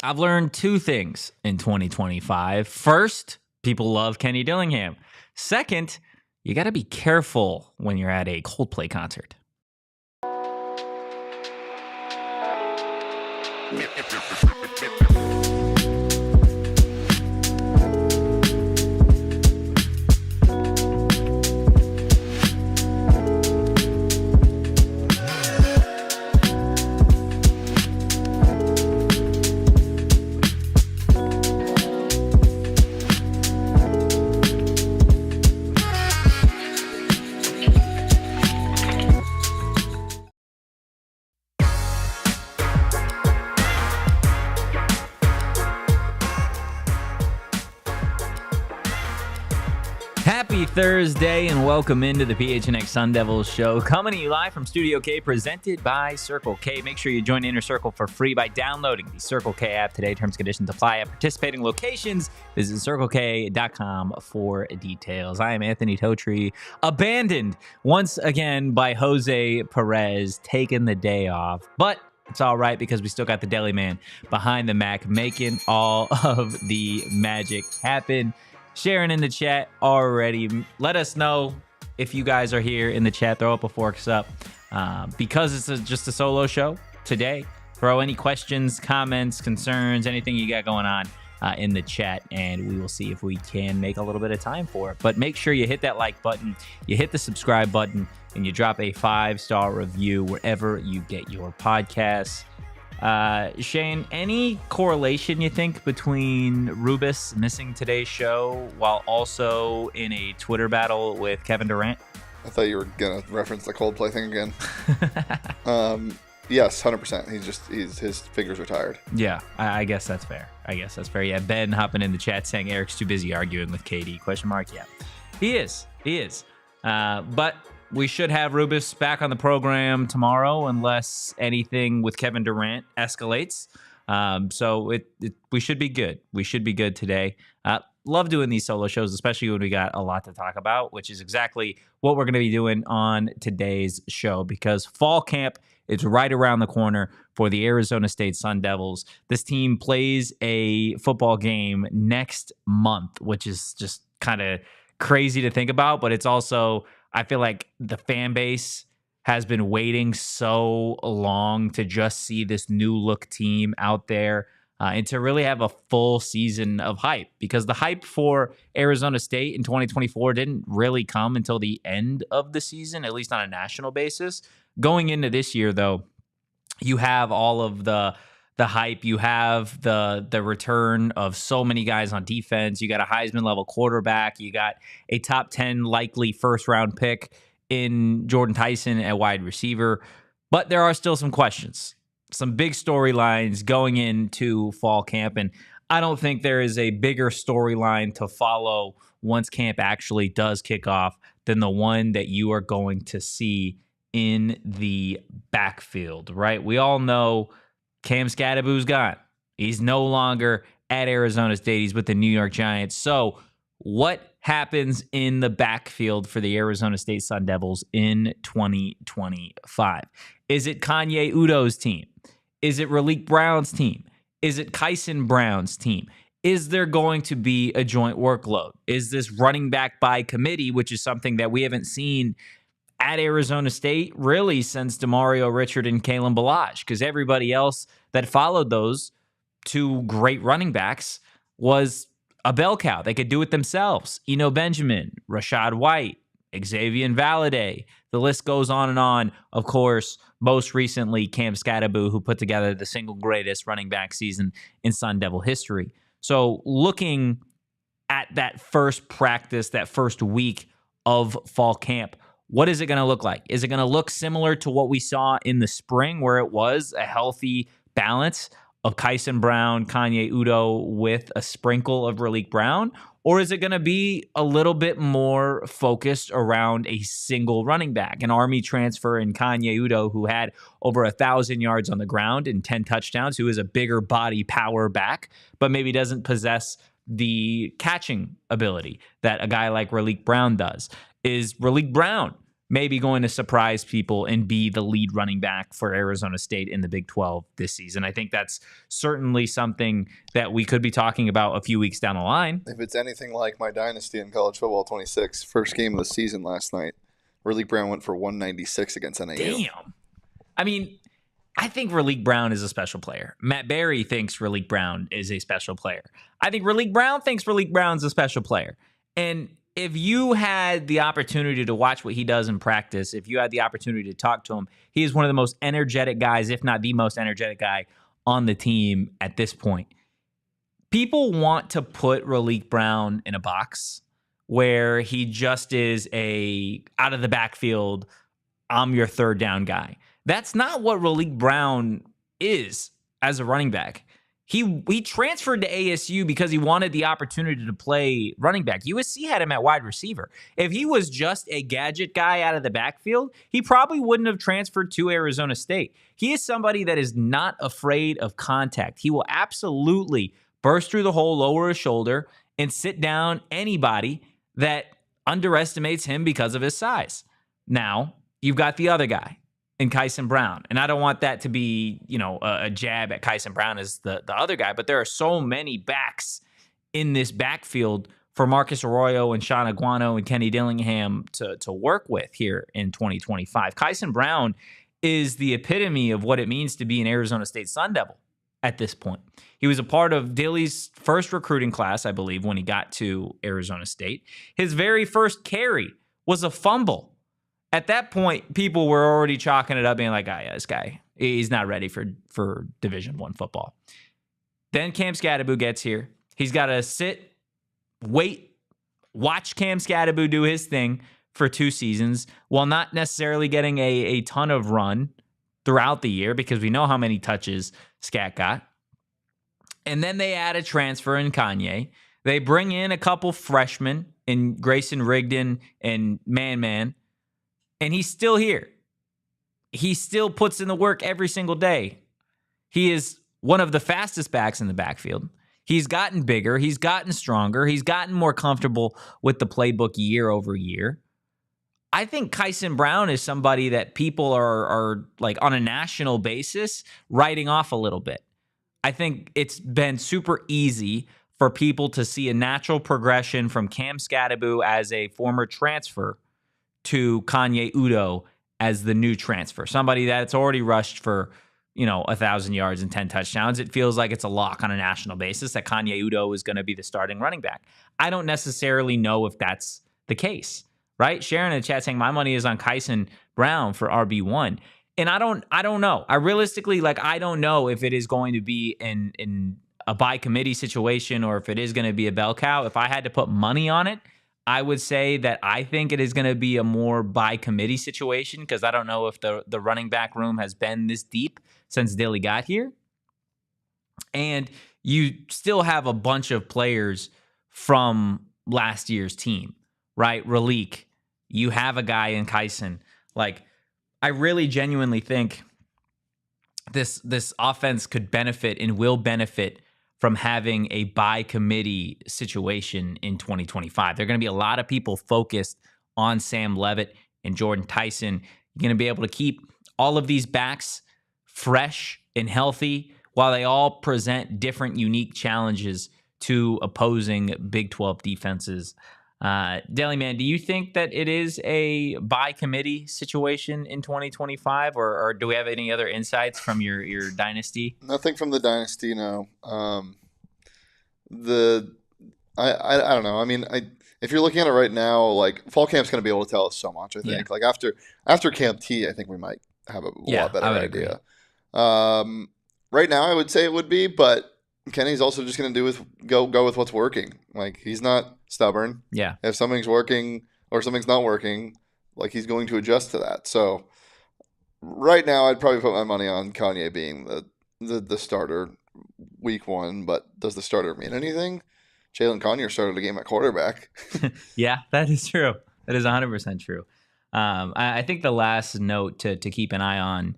I've learned two things in 2025. First, people love Kenny Dillingham. Second, you got to be careful when you're at a Coldplay concert. Happy Thursday and welcome into the PHNX Sun Devils show, coming to you live from Studio K, presented by Circle K. Make sure you join Inner Circle for free by downloading the Circle K app today. Terms and conditions apply at participating locations. Visit CircleK.com for details. I am Anthony Totri, abandoned once again by Jose Perez, taking the day off, but it's all right because we still got the deli man behind the Mac making all of the magic happen. Sharing in the chat already. Let us know if you guys are here in the chat. Throw up a forks up. Because it's just a solo show today, throw any questions, comments, concerns, anything you got going on in the chat, and we will see if we can make a little bit of time for it. But make sure you hit that like button, you hit the subscribe button, and you drop a 5-star review wherever you get your podcasts. Shane, any correlation you think between Rubis missing today's show while also in a Twitter battle with Kevin Durant? I thought you were going to reference the Coldplay thing again. Yes, 100%. His fingers are tired. Yeah, I guess that's fair. Yeah, Ben hopping in the chat saying Eric's too busy arguing with KD, ? Yeah, he is. But we should have Rubis back on the program tomorrow unless anything with Kevin Durant escalates. So we should be good. We should be good today. Love doing these solo shows, especially when we got a lot to talk about, which is exactly what we're going to be doing on today's show, because fall camp is right around the corner for the Arizona State Sun Devils. This team plays a football game next month, which is just kind of crazy to think about, but it's also, I feel like the fan base has been waiting so long to just see this new look team out there and to really have a full season of hype, because the hype for Arizona State in 2024 didn't really come until the end of the season, at least on a national basis. Going into this year, though, you have all of the hype. You have the return of so many guys on defense. You got a Heisman level quarterback. You got a top 10 likely first round pick in Jordan Tyson at wide receiver. But there are still some questions, some big storylines going into fall camp. And I don't think there is a bigger storyline to follow once camp actually does kick off than the one that you are going to see in the backfield, right? We all know Cam Skattebo's gone. He's no longer at Arizona State. He's with the New York Giants. So what happens in the backfield for the Arizona State Sun Devils in 2025? Is it Kanye Udoh's team? Is it Raleek Brown's team? Is it Kyson Brown's team? Is there going to be a joint workload? Is this running back by committee, which is something that we haven't seen at Arizona State really since Demario Richard and Kalen Ballage, because everybody else that followed those two great running backs was a bell cow. They could do it themselves. Eno Benjamin, Rashad White, Xavier Valade. The list goes on and on. Of course, most recently, Cam Skattebo, who put together the single greatest running back season in Sun Devil history. So looking at that first practice, that first week of fall camp, what is it going to look like? Is it going to look similar to what we saw in the spring, where it was a healthy balance of Kyson Brown, Kanye Udoh with a sprinkle of Raleek Brown? Or is it going to be a little bit more focused around a single running back, an Army transfer in Kanye Udoh, who had over 1,000 yards on the ground and 10 touchdowns, who is a bigger body power back, but maybe doesn't possess the catching ability that a guy like Raleek Brown does? Is Raleek Brown maybe going to surprise people and be the lead running back for Arizona State in the Big 12 this season. I think that's certainly something that we could be talking about a few weeks down the line. If it's anything like my dynasty in college football 26, first game of the season last night, Raleek Brown went for 196 against NAU. Damn. I mean, I think Raleek Brown is a special player. Matt Berry thinks Raleek Brown is a special player. I think Raleek Brown thinks Raleek Brown's a special player. And if you had the opportunity to watch what he does in practice, if you had the opportunity to talk to him, he is one of the most energetic guys, if not the most energetic guy on the team at this point. People want to put Raleek Brown in a box where he just is a out of the backfield, I'm your third down guy. That's not what Raleek Brown is as a running back. He transferred to ASU because he wanted the opportunity to play running back. USC had him at wide receiver. If he was just a gadget guy out of the backfield, he probably wouldn't have transferred to Arizona State. He is somebody that is not afraid of contact. He will absolutely burst through the hole, lower his shoulder, and sit down anybody that underestimates him because of his size. Now, you've got the other guy in Kyson Brown. And I don't want that to be, a jab at Kyson Brown as the other guy, but there are so many backs in this backfield for Marcus Arroyo and Sean Aguano and Kenny Dillingham to work with here in 2025. Kyson Brown is the epitome of what it means to be an Arizona State Sun Devil at this point. He was a part of Dilly's first recruiting class, I believe, when he got to Arizona State. His very first carry was a fumble. At that point, people were already chalking it up, being like, yeah, this guy, he's not ready for Division I football. Then Cam Skattebo gets here. He's got to sit, wait, watch Cam Skattebo do his thing for 2 seasons while not necessarily getting a ton of run throughout the year because we know how many touches Scat got. And then they add a transfer in Kanye. They bring in a couple freshmen in Grayson Rigdon and Man. And he's still here. He still puts in the work every single day. He is one of the fastest backs in the backfield. He's gotten bigger. He's gotten stronger. He's gotten more comfortable with the playbook year over year. I think Kyson Brown is somebody that people are like on a national basis writing off a little bit. I think it's been super easy for people to see a natural progression from Cam Skattebo as a former transfer to Kanye Udoh as the new transfer, somebody that's already rushed for, 1,000 yards and 10 touchdowns. It feels like it's a lock on a national basis that Kanye Udoh is going to be the starting running back. I don't necessarily know if that's the case, right? Sharon in the chat saying my money is on Kyson Brown for RB1. And I don't know. I realistically, I don't know if it is going to be in a by committee situation or if it is going to be a bell cow. If I had to put money on it, I would say that I think it is going to be a more by committee situation because I don't know if the running back room has been this deep since Dilly got here. And you still have a bunch of players from last year's team, right? Raleek, you have a guy in Kyson. I really genuinely think this offense could benefit and will benefit from having a by committee situation in 2025. There are going to be a lot of people focused on Sam Levitt and Jordan Tyson. You're going to be able to keep all of these backs fresh and healthy while they all present different, unique challenges to opposing Big 12 defenses. Daily Man, do you think that it is a by committee situation in 2025, or do we have any other insights from your dynasty? Nothing from the dynasty, no. I don't know. I mean, if you're looking at it right now, fall camp's going to be able to tell us so much. I think after Camp T, I think we might have a lot better idea. Right now, I would say it would be, but Kenny's also just going to go with what's working. He's not stubborn. Yeah. If something's working or something's not working, he's going to adjust to that. So right now, I'd probably put my money on Kanye being the starter week 1. But does the starter mean anything? Jalen Conyer started a game at quarterback. Yeah, that is true. That is 100% true. I think the last note to keep an eye on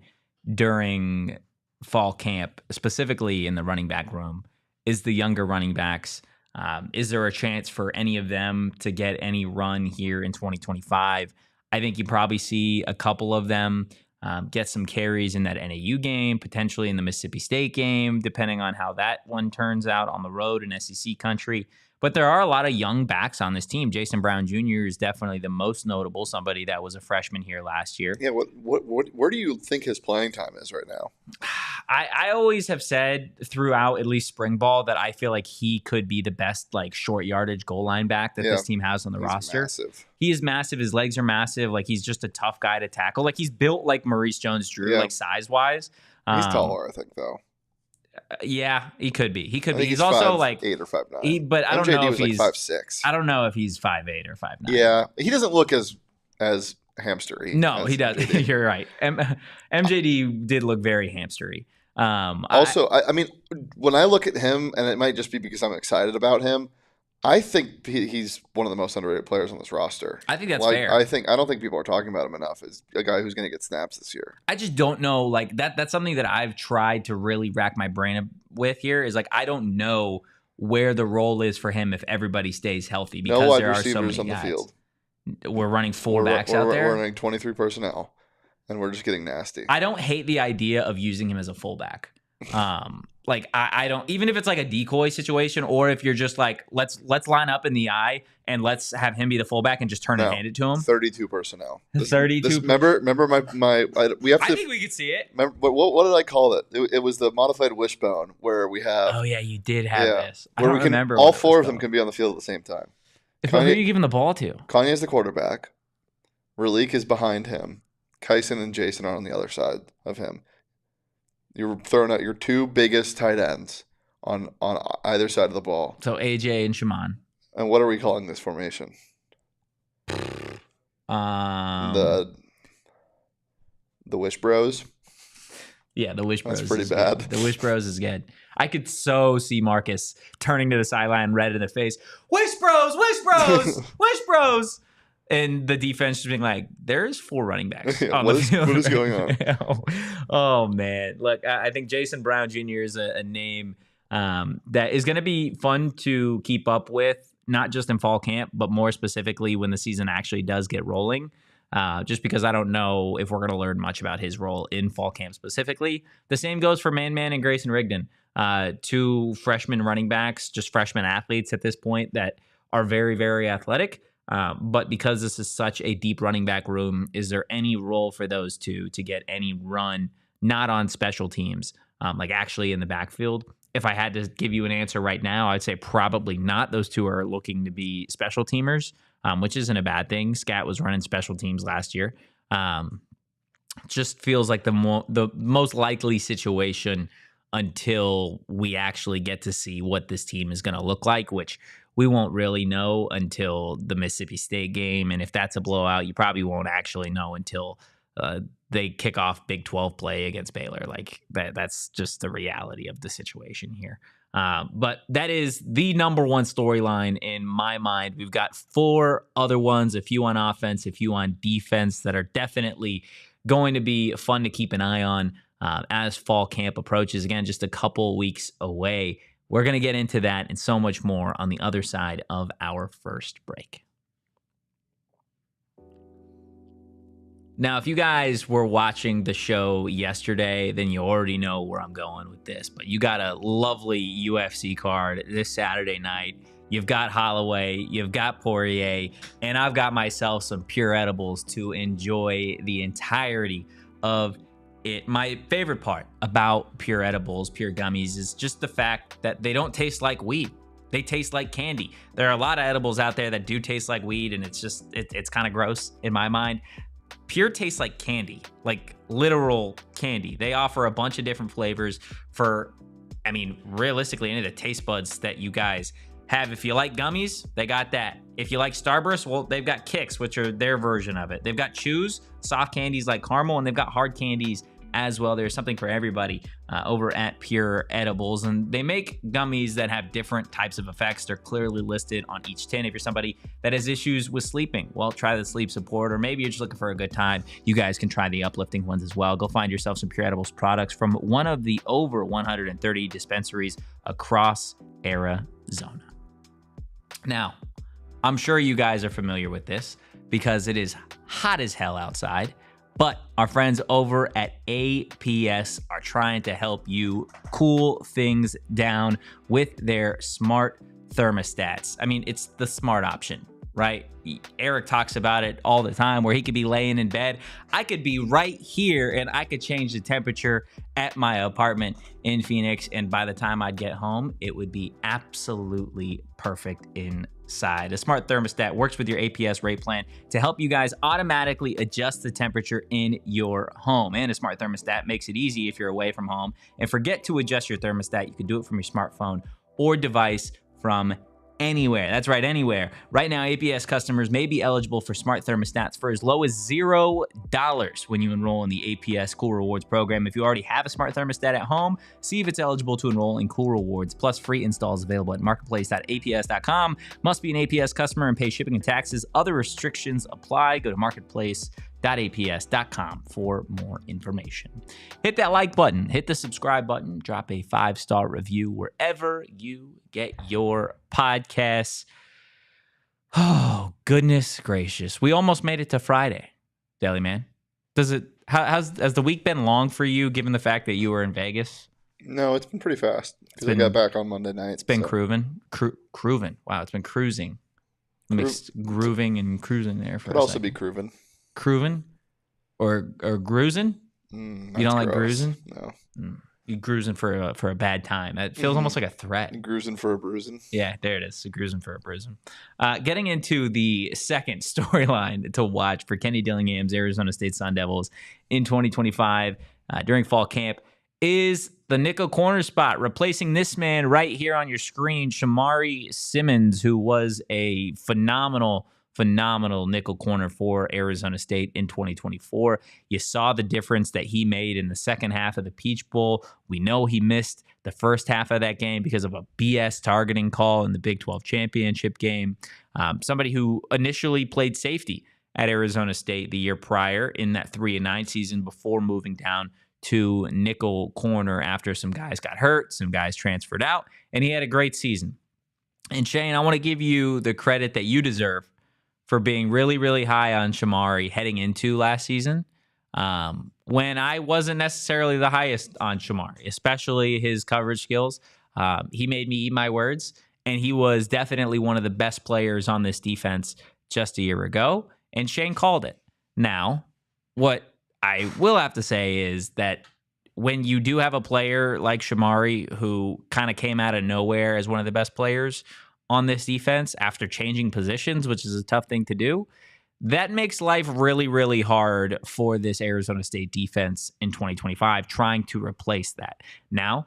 during fall camp, specifically in the running back room, is the younger running backs. Is there a chance for any of them to get any run here in 2025? I think you probably see a couple of them get some carries in that NAU game, potentially in the Mississippi State game, depending on how that one turns out on the road in SEC country. But there are a lot of young backs on this team. Jason Brown Jr. is definitely the most notable, somebody that was a freshman here last year. Yeah, where do you think his playing time is right now? I always have said throughout at least spring ball that I feel like he could be the best like short yardage goal line back that this team has on the roster. Massive. He is massive. His legs are massive. Like he's just a tough guy to tackle. Like he's built like Maurice Jones-Drew, like size wise. He's taller, I think, though. Yeah, he could be. He could be. He's also 5'8" like or 5'9". But I don't know if he's like 5'6". I don't know if he's 5'8" or 5'9". Yeah, he doesn't look as hamstery. No, he does. You're right. MJD did look very hamstery. Also, I mean, when I look at him, and it might just be because I'm excited about him, I think he's one of the most underrated players on this roster. I think that's fair. I don't think people are talking about him enough as a guy who's going to get snaps this year. I just don't know. Like that's something that I've tried to really rack my brain with here is like I don't know where the role is for him if everybody stays healthy because no wide there are receivers so many on guys. the field. We're running four backs out there. We're running 23 personnel, and we're just getting nasty. I don't hate the idea of using him as a fullback. Like I don't, even if it's like a decoy situation, or if you're just like let's line up in the eye and let's have him be the fullback and just turn and hand it to him. 32 personnel. 32. Remember my we have to. I think we could see it. Remember, what did I call it? It was the modified wishbone where we have. Oh yeah, you did have this. I don't remember. All four of them can be on the field at the same time. Who are you giving the ball to? Kanye is the quarterback. Ralik is behind him. Kyson and Jason are on the other side of him. You're throwing out your two biggest tight ends on either side of the ball. So AJ and Shaman. And what are we calling this formation? The Wish Bros. Yeah, the Wish Bros. That's pretty bad. Good. The Wish Bros is good. I could so see Marcus turning to the sideline, red in the face. Wish Bros, Wish Bros, Wish Bros. And the defense just being like, there's 4 running backs on the field. What is going on? Oh, man. Look, I think Jason Brown Jr. is a name that is going to be fun to keep up with, not just in fall camp, but more specifically when the season actually does get rolling. Just because I don't know if we're going to learn much about his role in fall camp specifically. The same goes for Man and Grayson Rigdon, 2 freshman running backs, just freshman athletes at this point that are very, very athletic. But because this is such a deep running back room, is there any role for those two to get any run, not on special teams, like actually in the backfield? If I had to give you an answer right now, I'd say probably not. Those two are looking to be special teamers, which isn't a bad thing. Scat was running special teams last year. Just feels like the most likely situation until we actually get to see what this team is going to look like, which we won't really know until the Mississippi State game. And if that's a blowout, you probably won't actually know until they kick off Big 12 play against Baylor. Like that's just the reality of the situation here. But that is the number one storyline in my mind. We've got 4 other ones, a few on offense, a few on defense that are definitely going to be fun to keep an eye on as fall camp approaches. Again, just a couple weeks away. We're going to get into that and so much more on the other side of our first break. Now, if you guys were watching the show yesterday, then you already know where I'm going with this. But you got a lovely UFC card this Saturday night. You've got Holloway, you've got Poirier, and I've got myself some pure edibles to enjoy the entirety of it. My favorite part about pure edibles, pure gummies, is just the fact that they don't taste like weed. They taste like candy. There are a lot of edibles out there that do taste like weed, and it's kind of gross in my mind. Pure tastes like candy, like literal candy. They offer a bunch of different flavors for, I mean, realistically, any of the taste buds that you guys have. If you like gummies, they got that. If you like Starburst, well, they've got Kicks, which are their version of it. They've got Chews, soft candies like caramel, and they've got hard candies as well. There's something for everybody over at Pure Edibles, and they make gummies that have different types of effects. They're clearly listed on each tin. If you're somebody that has issues with sleeping, well, try the sleep support, or maybe you're just looking for a good time, you guys can try the uplifting ones as well. Go find yourself some Pure Edibles products from one of the over 130 dispensaries across Arizona. Now, I'm sure you guys are familiar with this. because it is hot as hell outside. But our friends over at APS are trying to help you cool things down with their smart thermostats. I mean, it's the smart option, right? Eric talks about it all the time, where he could be laying in bed. I could be right here and I could change the temperature at my apartment in Phoenix. And by the time I'd get home, it would be absolutely perfect inside. A smart thermostat works with your APS rate plan to help you guys automatically adjust the temperature in your home. And a smart thermostat makes it easy if you're away from home and forget to adjust your thermostat. You can do it from your smartphone or device from anywhere. That's right, anywhere. Right now, APS customers may be eligible for smart thermostats for as low as $0 when you enroll in the APS Cool Rewards program. If you already have a smart thermostat at home, see if it's eligible to enroll in Cool Rewards, plus free installs available at marketplace.aps.com. Must be an APS customer and pay shipping and taxes. Other restrictions apply. Go to marketplace.aps.com for more information. Hit that like button, hit the subscribe button, drop a 5-star review wherever you get your podcasts. Oh, goodness gracious. We almost made it to Friday, Deli Man. Has the week been long for you, given the fact that you were in Vegas? No, it's been pretty fast because I got back on Monday night. It's been cruising. Wow, it's been cruising. Mixed grooving and cruising there for a second. Could also be grooving. Grooving? Or groozing? You don't like groozing? No. You groozing for a bad time. It feels almost like a threat. Groozing for a bruising. Yeah, there it is. So groozing for a bruising. Getting into the second storyline to watch for Kenny Dillingham's Arizona State Sun Devils in 2025 during fall camp is the nickel corner spot, replacing this man right here on your screen, Shamari Simmons, who was a phenomenal nickel corner for Arizona State in 2024. You saw the difference that he made in the second half of the Peach Bowl. We know he missed the first half of that game because of a BS targeting call in the Big 12 championship game. Somebody who initially played safety at Arizona State the year prior in that 3-9 season before moving down to nickel corner after some guys got hurt, some guys transferred out, and he had a great season. And Shane, I want to give you the credit that you deserve for being really, really high on Shamari heading into last season, when I wasn't necessarily the highest on Shamari, especially his coverage skills. He made me eat my words, and he was definitely one of the best players on this defense just a year ago, and Shane called it. Now, what I will have to say is that when you do have a player like Shamari who kind of came out of nowhere as one of the best players on this defense after changing positions, which is a tough thing to do, that makes life really, really hard for this Arizona State defense in 2025, trying to replace that. Now,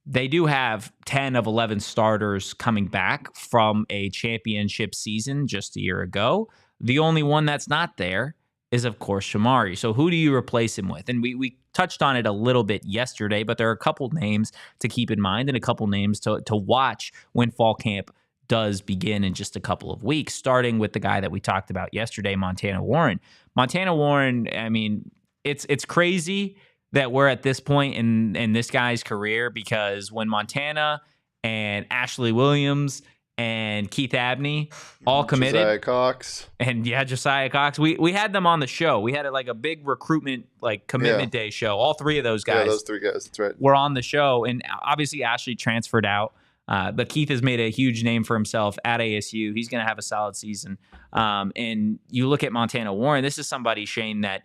they do have 10 of 11 starters coming back from a championship season just a year ago. The only one that's not there is, of course, Shamari. So who do you replace him with? And we touched on it a little bit yesterday, but there are a couple names to keep in mind and a couple names to watch when fall camp does begin in just a couple of weeks, starting with the guy that we talked about yesterday, Montana Warren. Montana Warren, I mean, it's crazy that we're at this point in this guy's career, because when Montana and Ashley Williams and Keith Abney all committed. Josiah Cox. And Josiah Cox. We had them on the show. We had like a big recruitment, like commitment day show. All three of those guys. Yeah, those three guys. That's right. Were on the show. And obviously Ashley transferred out. But Keith has made a huge name for himself at ASU. He's going to have a solid season. And you look at Montana Warren, this is somebody, Shane, that,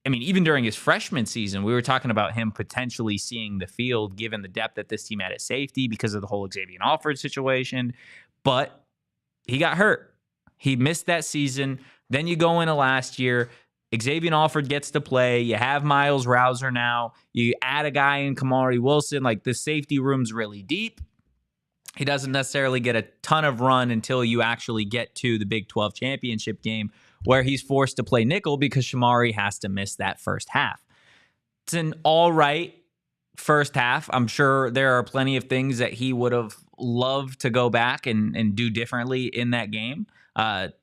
I mean, even during his freshman season, we were talking about him potentially seeing the field given the depth that this team had at safety because of the whole Xavier Alford situation. But he got hurt. He missed that season. Then you go into last year. Xavier Alford gets to play. You have Miles Rouser now. You add a guy in Kamari Wilson. Like, the safety room's really deep. He doesn't necessarily get a ton of run until you actually get to the Big 12 championship game, where he's forced to play nickel because Shamari has to miss that first half. It's an all right first half. I'm sure there are plenty of things that he would have loved to go back and do differently in that game.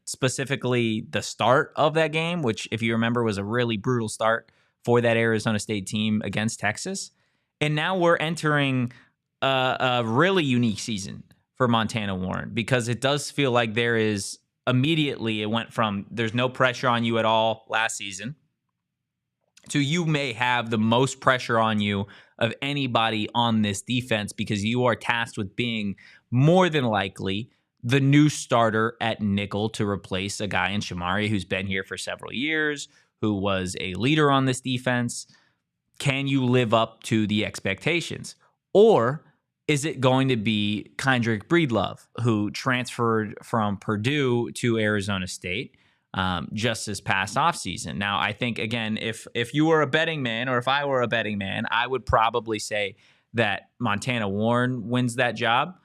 Specifically the start of that game, which, if you remember, was a really brutal start for that Arizona State team against Texas. And now we're entering a really unique season for Montana Warren, because it does feel like there is immediately it went from there's no pressure on you at all last season to you may have the most pressure on you of anybody on this defense because you are tasked with being more than likely the new starter at nickel to replace a guy in Shamari who's been here for several years, who was a leader on this defense. Can you live up to the expectations? Or is it going to be Kendrick Breedlove, who transferred from Purdue to Arizona State just this past offseason? Now, I think, again, if you were a betting man or if I were a betting man, I would probably say that Montana Warren wins that job.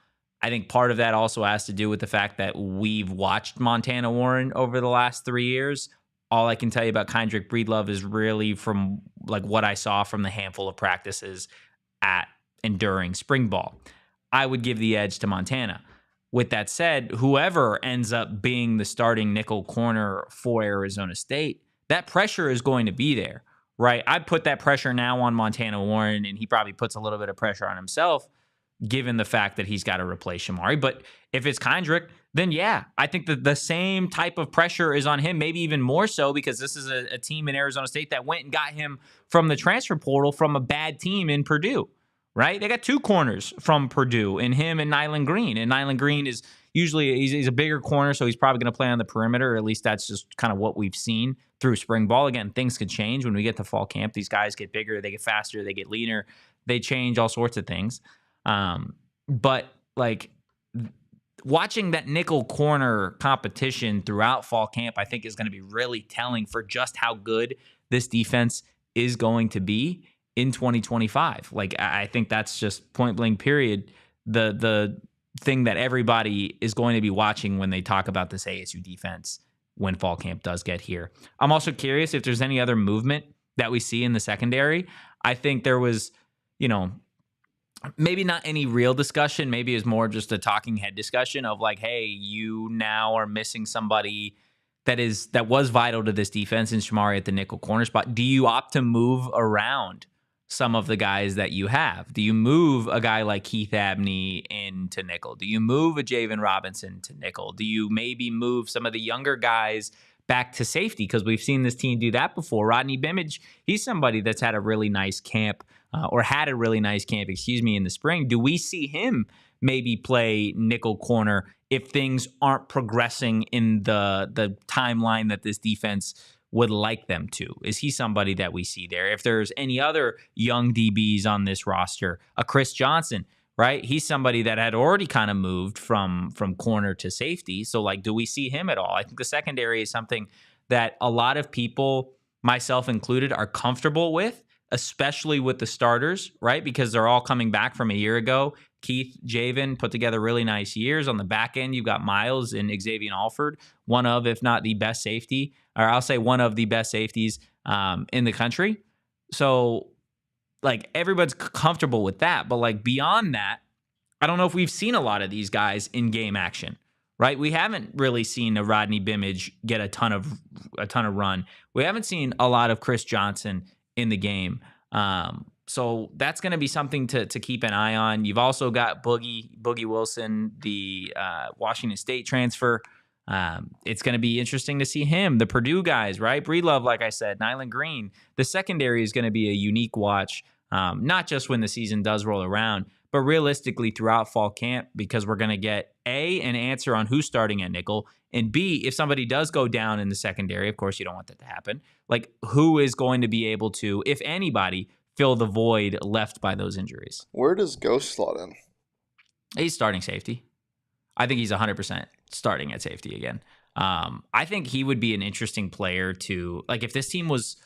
I think part of that also has to do with the fact that we've watched Montana Warren over the last 3 years. All I can tell you about Kendrick Breedlove is really from like what I saw from the handful of practices at and during spring ball. I would give the edge to Montana. With that said, whoever ends up being the starting nickel corner for Arizona State, that pressure is going to be there, right? I put that pressure now on Montana Warren, and he probably puts a little bit of pressure on himself, given the fact that he's got to replace Shamari. But if it's Kendrick, then yeah, I think that the same type of pressure is on him, maybe even more so, because this is a team in Arizona State that went and got him from the transfer portal from a bad team in Purdue, right? They got 2 corners from Purdue in him and Nyland Green. And Nyland Green is usually, he's a bigger corner, so he's probably going to play on the perimeter, or at least that's just kind of what we've seen through spring ball. Again, things could change when we get to fall camp. These guys get bigger, they get faster, they get leaner, they change all sorts of things. But like watching that nickel corner competition throughout fall camp, I think is going to be really telling for just how good this defense is going to be in 2025. Like, I think that's just point blank period. The thing that everybody is going to be watching when they talk about this ASU defense when fall camp does get here. I'm also curious if there's any other movement that we see in the secondary. I think there was, maybe not any real discussion. Maybe it's more just a talking head discussion of like, hey, you now are missing somebody that was vital to this defense in Shamari at the nickel corner spot. Do you opt to move around some of the guys that you have? Do you move a guy like Keith Abney into nickel? Do you move a Javen Robinson to nickel? Do you maybe move some of the younger guys back to safety? Because we've seen this team do that before. Rodney Bimage, he's somebody that's had a really nice camp in the spring. Do we see him maybe play nickel corner if things aren't progressing in the timeline that this defense would like them to? Is he somebody that we see there? If there's any other young DBs on this roster, a Chris Johnson, right? He's somebody that had already kind of moved from corner to safety. So, like, do we see him at all? I think the secondary is something that a lot of people, myself included, are comfortable with, especially with the starters, right? Because they're all coming back from a year ago. Keith, Javen put together really nice years. On the back end, you've got Miles and Xavier Alford, one of, if not the best safety, or I'll say one of the best safeties in the country. So, like, everybody's comfortable with that. But, like, beyond that, I don't know if we've seen a lot of these guys in game action, right? We haven't really seen a Rodney Bimage get a ton of run. We haven't seen a lot of Chris Johnson in the game. So that's going to be something to keep an eye on. You've also got Boogie Wilson, the Washington State transfer. It's going to be interesting to see him. The Purdue guys, right? Breedlove, like I said, Nyland Green. The secondary is going to be a unique watch, not just when the season does roll around, but realistically throughout fall camp, because we're going to get A, an answer on who's starting at nickel, and B, if somebody does go down in the secondary, of course you don't want that to happen, like who is going to be able to, if anybody, fill the void left by those injuries. Where does Ghost slot in? He's starting safety. I think he's 100% starting at safety again. I think he would be an interesting player to, like, if this team was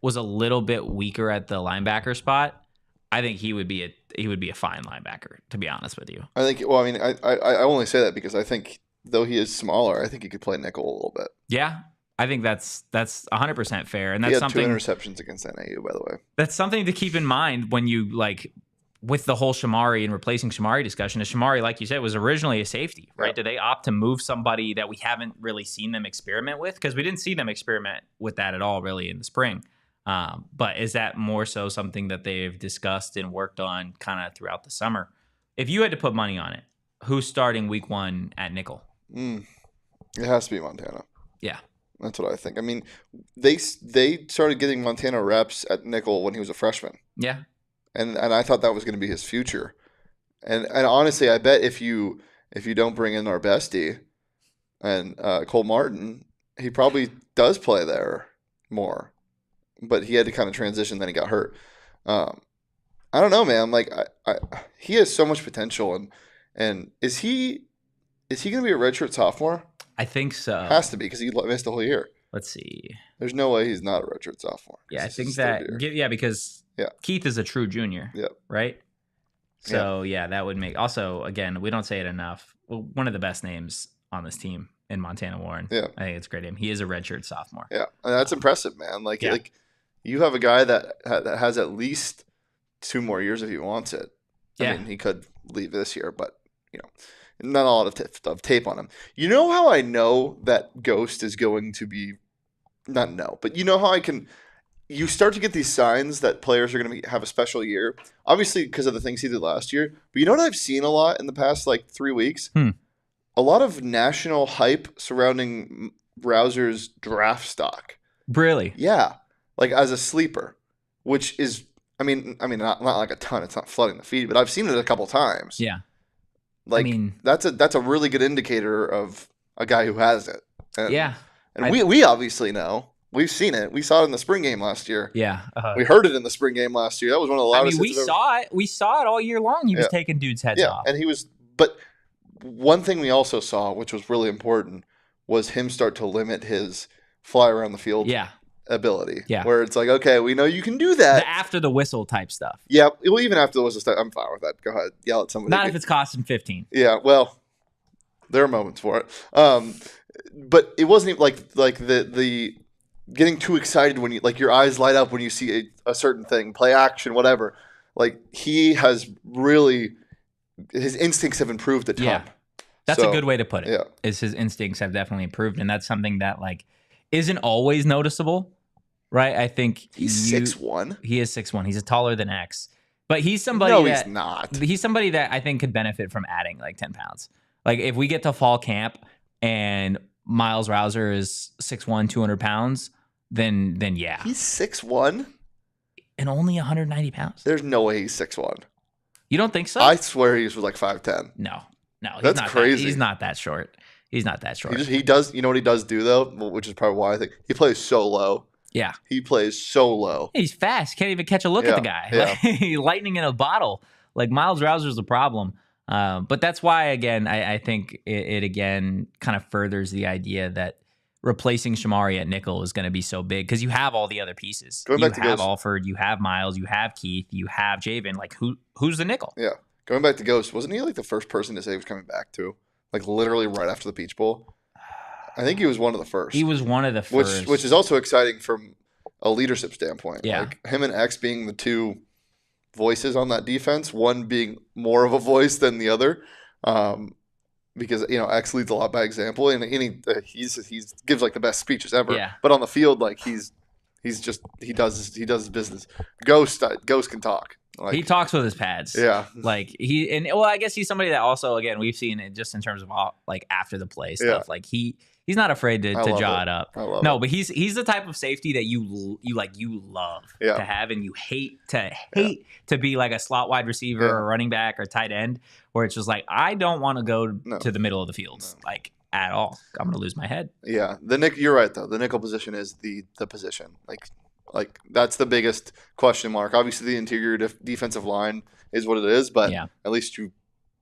a little bit weaker at the linebacker spot, I think he would be a fine linebacker, to be honest with you. I think. Well, I mean, I only say that because I think though he is smaller, I think he could play nickel a little bit. Yeah, I think that's 100% fair, and that's he had something. 2 interceptions against NAU, by the way. That's something to keep in mind when you with the whole Shamari and replacing Shamari discussion. Is Shamari, like you said, was originally a safety, right? Yep. Did they opt to move somebody that we haven't really seen them experiment with? Because we didn't see them experiment with that at all, really, in the spring. But is that more so something that they've discussed and worked on kind of throughout the summer? If you had to put money on it, who's starting week 1 at nickel? It has to be Montana. Yeah. That's what I think. I mean, they started getting Montana reps at nickel when he was a freshman. Yeah. And I thought that was going to be his future. And honestly, I bet if you don't bring in our bestie and Cole Martin, he probably does play there more. But he had to kind of transition, then he got hurt. I don't know, man. Like he has so much potential, and is he going to be a redshirt sophomore? I think so. Has to be because he missed the whole year. Let's see. There's no way he's not a redshirt sophomore. Yeah, I think that. Yeah, because Keith is a true junior. Yeah. Right. So yeah, that would make. Also, again, we don't say it enough. Well, one of the best names on this team in Montana Warren. Yeah, I think it's a great name. He is a redshirt sophomore. Yeah, and that's impressive, man. Like you have a guy that has at least 2 more years if he wants it. I mean, he could leave this year, but not a lot of tape on him. You know how I know that Ghost is going to be not know, but you know how you start to get these signs that players are going to have a special year, obviously because of the things he did last year. But you know what I've seen a lot in the past 3 weeks? A lot of national hype surrounding Rouser's draft stock. Really? Yeah, as a sleeper, which is, I mean, not like a ton. It's not flooding the feed, but I've seen it a couple times. Yeah. That's a really good indicator of a guy who has it. And, And we obviously know. We've seen it. We saw it in the spring game last year. Yeah. We heard it in the spring game last year. That was one of the loudest. we saw it. We saw it all year long. He was taking dudes' heads off. And he was. But one thing we also saw, which was really important, was him start to limit his fly around the field ability. Yeah. Where it's like, okay, we know you can do that. The after the whistle type stuff. Yeah. Well, even after the whistle stuff, I'm fine with that. Go ahead. Yell at somebody. Not if it's costing 15. Yeah. Well, there are moments for it. But it wasn't even like the getting too excited when you your eyes light up when you see a certain thing, play action, whatever. He has really, his instincts have improved a ton. Yeah. That's a good way to put it. Yeah. Is his instincts have definitely improved, and that's something that isn't always noticeable, right? I think he's 6'1". He is 6'1". He's taller than X, but he's somebody. No, he's not. He's somebody that I think could benefit from adding 10 pounds. If we get to fall camp and Miles Rouser is 6'1", 200 pounds, then yeah. He's 6'1"? And only 190 pounds. There's no way he's 6'1". You don't think so? I swear he was 5'10". No. He's That's not crazy. He's not that short. He's not that short. He does. You know what he does do though, which is probably why I think he plays so low. Yeah, he plays so low. He's fast. Can't even catch a look at the guy. Yeah. Lightning in a bottle. Miles Rouser's a problem. But that's why, again, I think it again kind of furthers the idea that replacing Shamari at nickel is going to be so big because you have all the other pieces. You have Alford, you have Miles, you have Keith, you have Javen. Who's the nickel? Yeah. Going back to Ghost, wasn't he the first person to say he was coming back too? Literally right after the Peach Bowl? I think he was one of the first. He was one of the first. Which is also exciting from a leadership standpoint. Yeah. Him and X being the two voices on that defense, one being more of a voice than the other. Because X leads a lot by example, and he gives the best speeches ever. Yeah. But on the field, he does his business. Ghost can talk. He talks with his pads. Yeah. I guess he's somebody that also, again, we've seen it just in terms of after the play stuff. Yeah. He's not afraid to jaw it up. No, but he's the type of safety that you love to have, and you hate to be a slot wide receiver or running back or tight end, where it's just I don't want to go to the middle of the field at all. I'm going to lose my head. Yeah, you're right though. The nickel position is the position. That's the biggest question mark. Obviously, the interior defensive line is what it is, but at least you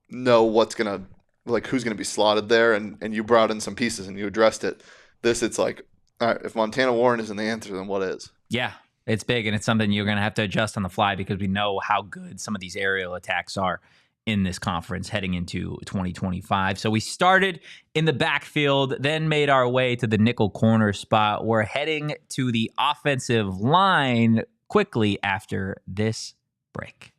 know what's gonna who's gonna be slotted there, and you brought in some pieces and you addressed it. It's all right, if Montana Warren isn't the answer, then what is? Yeah, it's big, and it's something you're gonna have to adjust on the fly because we know how good some of these aerial attacks are in this conference heading into 2025. So we started in the backfield, then made our way to the nickel corner spot. We're heading to the offensive line quickly after this break.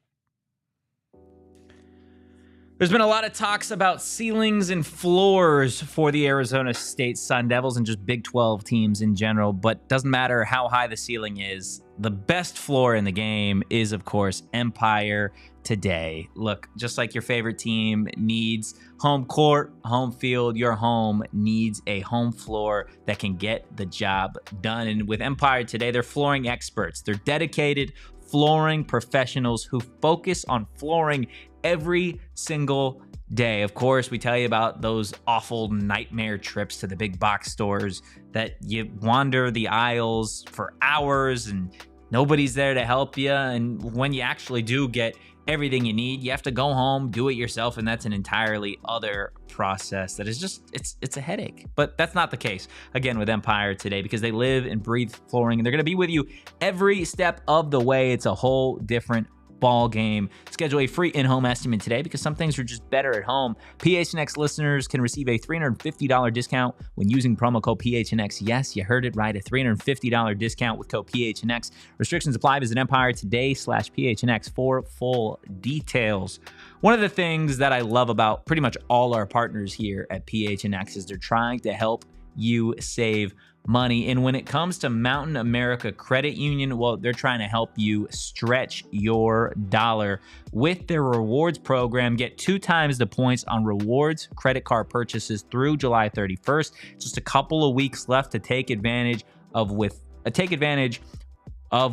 There's been a lot of talks about ceilings and floors for the Arizona State Sun Devils and just Big 12 teams in general, but doesn't matter how high the ceiling is. The best floor in the game is, of course, Empire today. Look, just like your favorite team needs home court, home field, your home needs a home floor that can get the job done. And with Empire today, they're flooring experts. They're dedicated flooring professionals who focus on flooring every single day. Of course, we tell you about those awful nightmare trips to the big box stores that you wander the aisles for hours and nobody's there to help you. And when you actually do get everything you need, you have to go home, do it yourself, and that's an entirely other process that is just, it's a headache. But that's not the case, again, with Empire today, because they live and breathe flooring, and they're going to be with you every step of the way. It's a whole different ball game. Schedule a free in-home estimate today because some things are just better at home. PHNX listeners can receive a $350 discount when using promo code PHNX. Yes, you heard it right, a $350 discount with code PHNX. Restrictions apply. Visit EmpireToday/PHNX for full details. One of the things that I love about pretty much all our partners here at PHNX is they're trying to help you save money. And when it comes to Mountain America Credit Union, well, they're trying to help you stretch your dollar with their rewards program. Get 2 times the points on rewards credit card purchases through July 31st. Just a couple of weeks left to take advantage of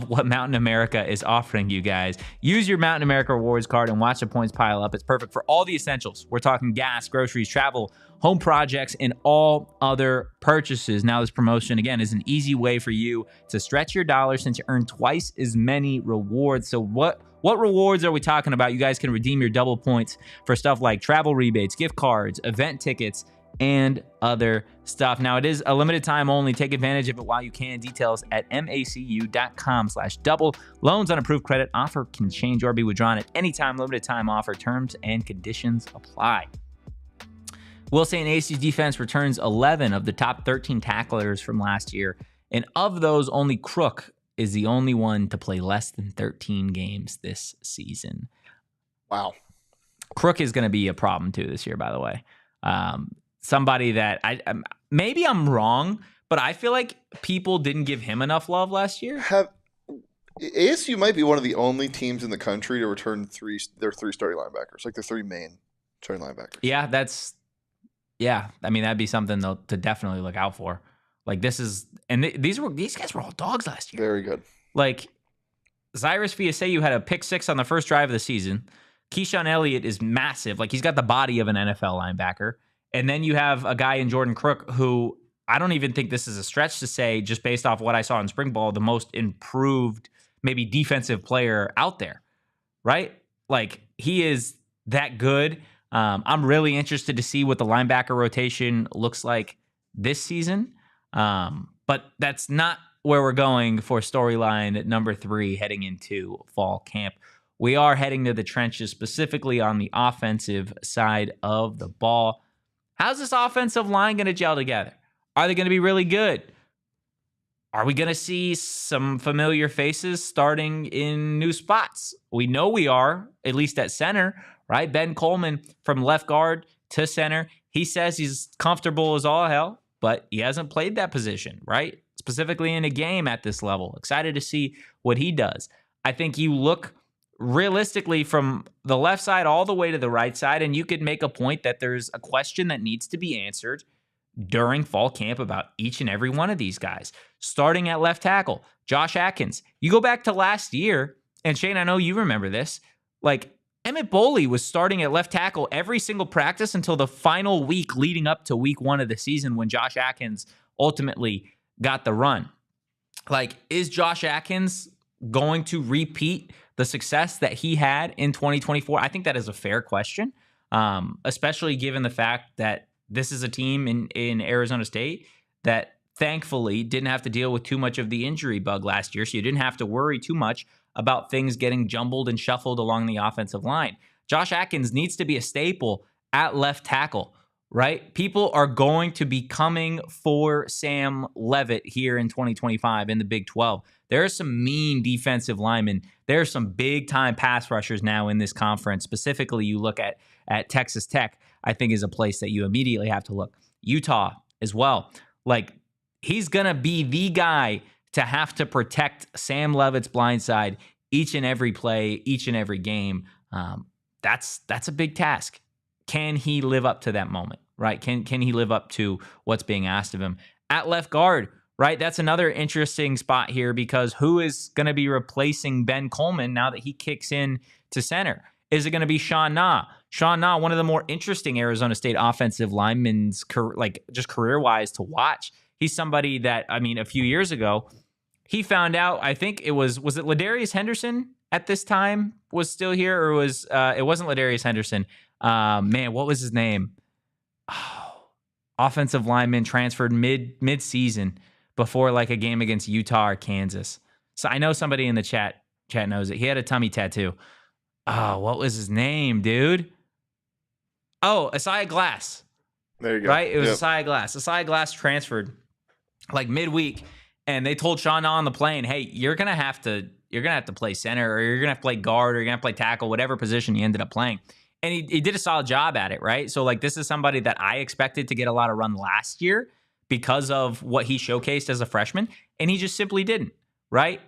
what Mountain America is offering you guys. Use your Mountain America rewards card and watch the points pile up. It's perfect for all the essentials. We're talking gas, groceries, travel, home projects, and all other purchases. Now, this promotion, again, is an easy way for you to stretch your dollar since you earn twice as many rewards. So what rewards are we talking about? You guys can redeem your double points for stuff like travel rebates, gift cards, event tickets, and other stuff. Now, it is a limited time only. Take advantage of it while you can. Details at macu.com/double. Loans on approved credit. Offer can change or be withdrawn at any time. Limited time offer. Terms and conditions apply. Will say ASU's defense returns 11 of the top 13 tacklers from last year. And of those, only Crook is the only one to play less than 13 games this season. Wow. Crook is going to be a problem too this year, by the way. Somebody that maybe I'm wrong, but I feel like people didn't give him enough love last year. ASU might be one of the only teams in the country to return their 3 starting linebackers, like the 3 main starting linebackers. Yeah, I mean, that'd be something though to definitely look out for. Like these guys were all dogs last year. Very good. Like Cyrus Fiaseu had a pick 6 on the first drive of the season. Keyshawn Elliott is massive. Like he's got the body of an NFL linebacker. And then you have a guy in Jordan Crook who I don't even think this is a stretch to say, just based off what I saw in spring ball, the most improved maybe defensive player out there, right? Like he is that good. I'm really interested to see what the linebacker rotation looks like this season. But that's not where we're going for storyline number 3 heading into fall camp. We are heading to the trenches, specifically on the offensive side of the ball. How's this offensive line going to gel together? Are they going to be really good? Are we going to see some familiar faces starting in new spots? We know we are, at least at center, right? Ben Coleman from left guard to center. He says he's comfortable as all hell, but he hasn't played that position, right? Specifically in a game at this level. Excited to see what he does. I think you look realistically from the left side all the way to the right side, and you could make a point that there's a question that needs to be answered during fall camp about each and every one of these guys. Starting at left tackle, Josh Atkins. You go back to last year, and Shane, I know you remember this, like Emmett Boley was starting at left tackle every single practice until the final week leading up to week 1 of the season when Josh Atkins ultimately got the run. Like, is Josh Atkins going to repeat the success that he had in 2024? I think that is a fair question, especially given the fact that this is a team in Arizona State that thankfully didn't have to deal with too much of the injury bug last year, so you didn't have to worry too much about things getting jumbled and shuffled along the offensive line. Josh Atkins needs to be a staple at left tackle, right? People are going to be coming for Sam Leavitt here in 2025 in the Big 12. There are some mean defensive linemen. There are some big-time pass rushers now in this conference. Specifically, you look at at Texas Tech, I think is a place that you immediately have to look. Utah as well. Like, he's going to be the guy to have to protect Sam Levitt's blindside each and every play, each and every game. That's a big task. Can he live up to that moment, right? Can he live up to what's being asked of him? At left guard, right? That's another interesting spot here, because who is going to be replacing Ben Coleman now that he kicks in to center? Is it going to be Sean Na? Sean Na, one of the more interesting Arizona State offensive linemen, like just career-wise to watch. He's somebody that, I mean, a few years ago, he found out, I think it was it Ladarius Henderson at this time was still here, or was it wasn't Ladarius Henderson. Man, what was his name? Oh, offensive lineman transferred mid-season before like a game against Utah or Kansas. So I know somebody in the chat knows it. He had a tummy tattoo. Oh, what was his name, dude? Oh, Asai Glass. There you go. Right? It was Asai Glass. Asai Glass transferred like midweek, and they told Sean on the plane, hey, you're gonna have to play center, or you're gonna have to play guard, or you're gonna have to play tackle, whatever position he ended up playing. And he did a solid job at it, right? So like, this is somebody that I expected to get a lot of run last year because of what he showcased as a freshman, and he just simply didn't, right?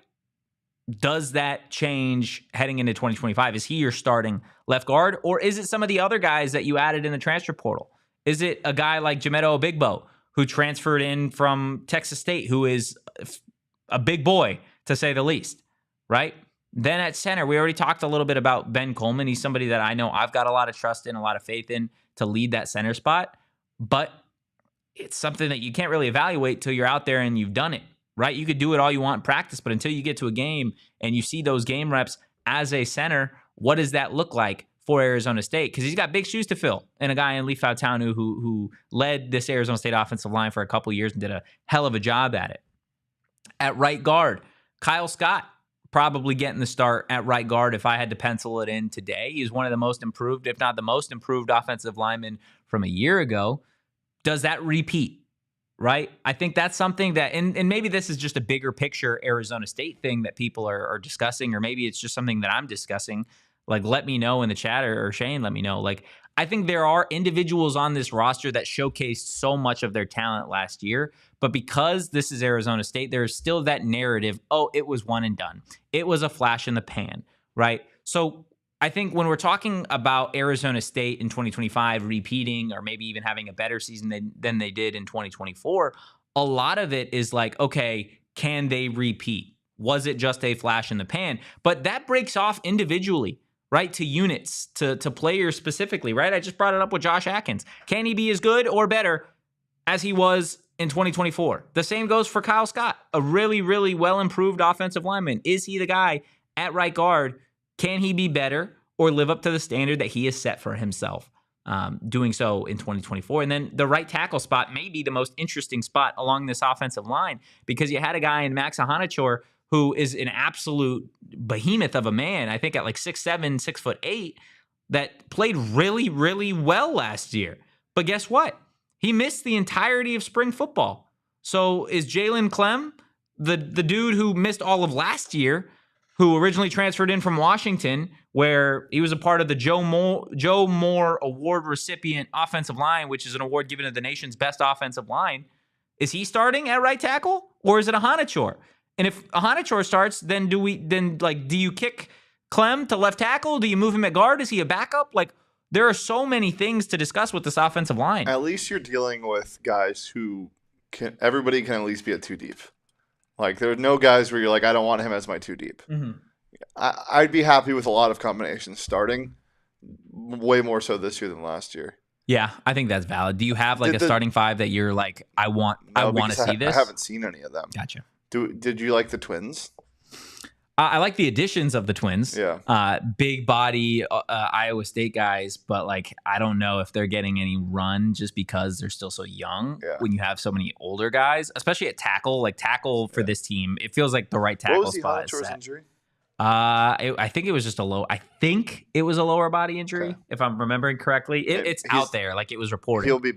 Does that change heading into 2025? Is he your starting left guard, or is it some of the other guys that you added in the transfer portal? Is it a guy like Jamedo Obigbo, who transferred in from Texas State, who is a big boy, to say the least, right? Then at center, we already talked a little bit about Ben Coleman. He's somebody that I know I've got a lot of trust in, a lot of faith in to lead that center spot, but it's something that you can't really evaluate till you're out there and you've done it, right? You could do it all you want in practice, but until you get to a game and you see those game reps as a center, what does that look like for Arizona State? Because he's got big shoes to fill, and a guy in Leaf Fautanu who led this Arizona State offensive line for a couple years and did a hell of a job at it. At right guard, Kyle Scott probably getting the start at right guard if I had to pencil it in today. He's one of the most improved, if not the most improved offensive lineman from a year ago. Does that repeat? Right? I think that's something that, and maybe this is just a bigger picture Arizona State thing that people are discussing, or maybe it's just something that I'm discussing. Like, let me know in the chat, or Shane, let me know. Like, I think there are individuals on this roster that showcased so much of their talent last year, but because this is Arizona State, there's still that narrative, oh, it was one and done. It was a flash in the pan, right? So I think when we're talking about Arizona State in 2025 repeating, or maybe even having a better season than they did in 2024, a lot of it is like, okay, can they repeat? Was it just a flash in the pan? But that breaks off individually, right, to units, to players specifically, right? I just brought it up with Josh Atkins. Can he be as good or better as he was in 2024? The same goes for Kyle Scott, a really, really well-improved offensive lineman. Is he the guy at right guard? Can he be better or live up to the standard that he has set for himself, doing so in 2024? And then the right tackle spot may be the most interesting spot along this offensive line, because you had a guy in Max Ahanachor who is an absolute behemoth of a man, I think at like 6'7", 6'8", that played really, really well last year. But guess what? He missed the entirety of spring football. So is Jalen Clem, the dude who missed all of last year, who originally transferred in from Washington, where he was a part of the Joe Moore Award recipient offensive line, which is an award given to the nation's best offensive line, is he starting at right tackle, or is it Ahanachor? And if Ahanachor starts, then do you kick Clem to left tackle? Do you move him at guard? Is he a backup? Like, there are so many things to discuss with this offensive line. At least you're dealing with guys who everybody can at least be at two deep. Like, there are no guys where you're like, I don't want him as my two deep. Mm-hmm. I'd be happy with a lot of combinations starting, way more so this year than last year. Yeah, I think that's valid. Do you have like a starting five that you're like, I want to see this? I haven't seen any of them. Gotcha. Did you like the Twins? I like the additions of the Twins. Yeah. Big body Iowa State guys, but like, I don't know if they're getting any run just because they're still so young. Yeah. When you have so many older guys, especially at tackle, like tackle for this team, it feels like the right tackle spot is set. Injury? I think it was just a lower body injury, if I'm remembering correctly. It's out there, like it was reported. He'll be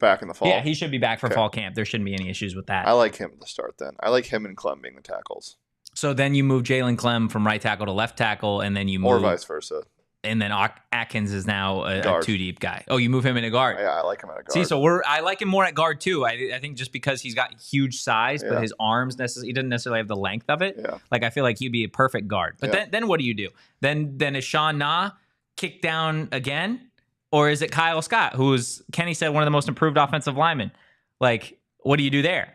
back in the fall. Yeah, he should be back for fall camp. There shouldn't be any issues with that. I like him at the start then. I like him and Clem being the tackles. So then you move Jalen Clem from right tackle to left tackle, and then you move... Or vice versa. And then Atkins is now a two deep guy. Oh, you move him into guard. Yeah, I like him at a guard. See, so I like him more at guard too. I think just because he's got huge size, but his arms he doesn't necessarily have the length of it. Yeah. Like I feel like he'd be a perfect guard. But then what do you do? Then is Sean Na kicked down again, or is it Kyle Scott, who is Kenny said one of the most improved offensive linemen? Like, what do you do there?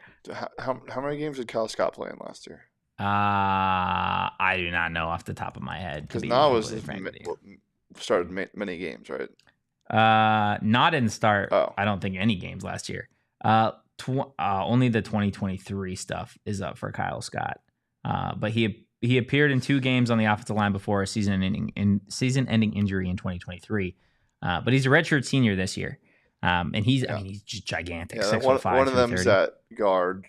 How many games did Kyle Scott play in last year? I do not know off the top of my head. Because Na started many games, right? Na didn't start. Oh. I don't think any games last year. Only the 2023 stuff is up for Kyle Scott. But he appeared in 2 games on the offensive line before a season-ending injury in 2023. But he's a redshirt senior this year. And he's just gigantic. Yeah, 6'5", one of them's at guard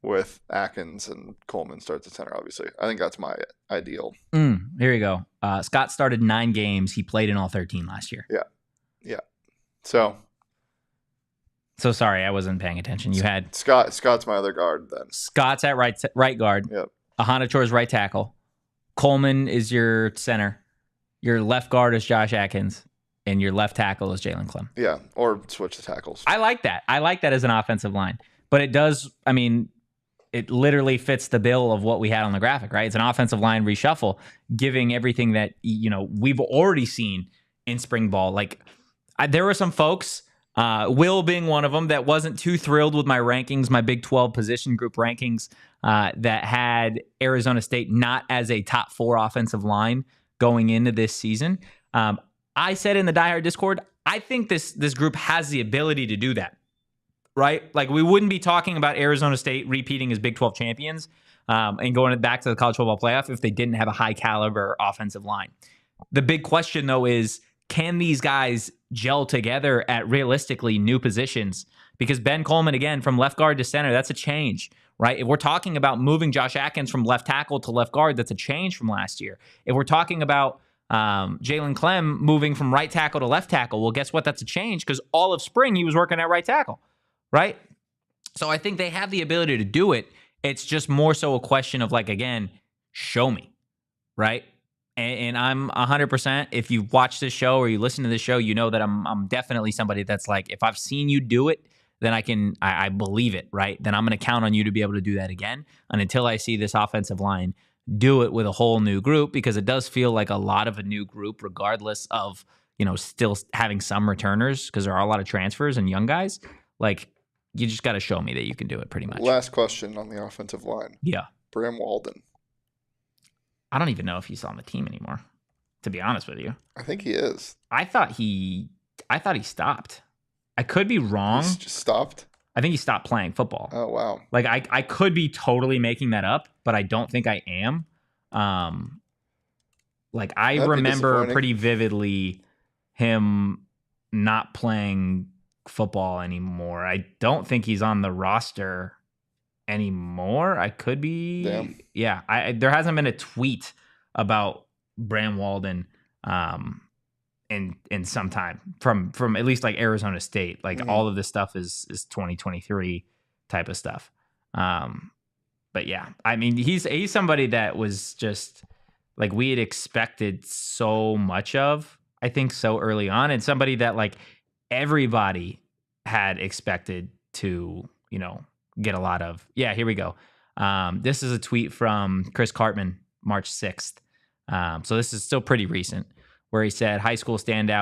with Atkins and Coleman starts at center, obviously. I think that's my ideal. Here you go. Scott started 9 games. He played in all 13 last year. Yeah. So sorry, I wasn't paying attention. You had Scott's my other guard then. Scott's at right guard. Yep. Ahanachore's right tackle. Coleman is your center. Your left guard is Josh Atkins. And your left tackle is Jalen Clem. Yeah, or switch the tackles. I like that. I like that as an offensive line. But it does, it literally fits the bill of what we had on the graphic, right? It's an offensive line reshuffle, giving everything that, we've already seen in spring ball. Like, there were some folks, Will being one of them, that wasn't too thrilled with my rankings, my Big 12 position group rankings, that had Arizona State not as a top 4 offensive line going into this season. I said in the Die Hard Discord, I think this group has the ability to do that, right? Like, we wouldn't be talking about Arizona State repeating as Big 12 champions and going back to the college football playoff if they didn't have a high caliber offensive line. The big question, though, is can these guys gel together at realistically new positions? Because Ben Coleman, again, from left guard to center, that's a change, right? If we're talking about moving Josh Atkins from left tackle to left guard, that's a change from last year. If we're talking about Jalen Clem moving from right tackle to left tackle, well, guess what? That's a change because all of spring he was working at right tackle, right? So I think they have the ability to do it. It's just more so a question of, like, again, show me, right? And I'm 100%. If you watch this show or you listen to this show, you know that I'm definitely somebody that's like, if I've seen you do it, then I believe it, right? Then I'm going to count on you to be able to do that again. And until I see this offensive line do it with a whole new group, because it does feel like a lot of a new group, regardless of, still having some returners, because there are a lot of transfers and young guys. Like, you just got to show me that you can do it pretty much. Last question on the offensive line. Yeah. Bram Walden. I don't even know if he's on the team anymore, to be honest with you. I think he is. I thought he stopped. I could be wrong. He's just stopped? I think he stopped playing football. Oh, wow. Like, I could be totally making that up, but I don't think I am. I remember pretty vividly him not playing football anymore. I don't think he's on the roster anymore. I could be. Damn. Yeah. There hasn't been a tweet about Bram Walden in some time from at least like Arizona State. Like all of this stuff is 2023 type of stuff. But yeah, he's somebody that was just like we had expected so much of, I think, so early on, and somebody that like everybody had expected to, get a lot of. Yeah, here we go. This is a tweet from Chris Cartman, March 6th. So this is still pretty recent, where he said,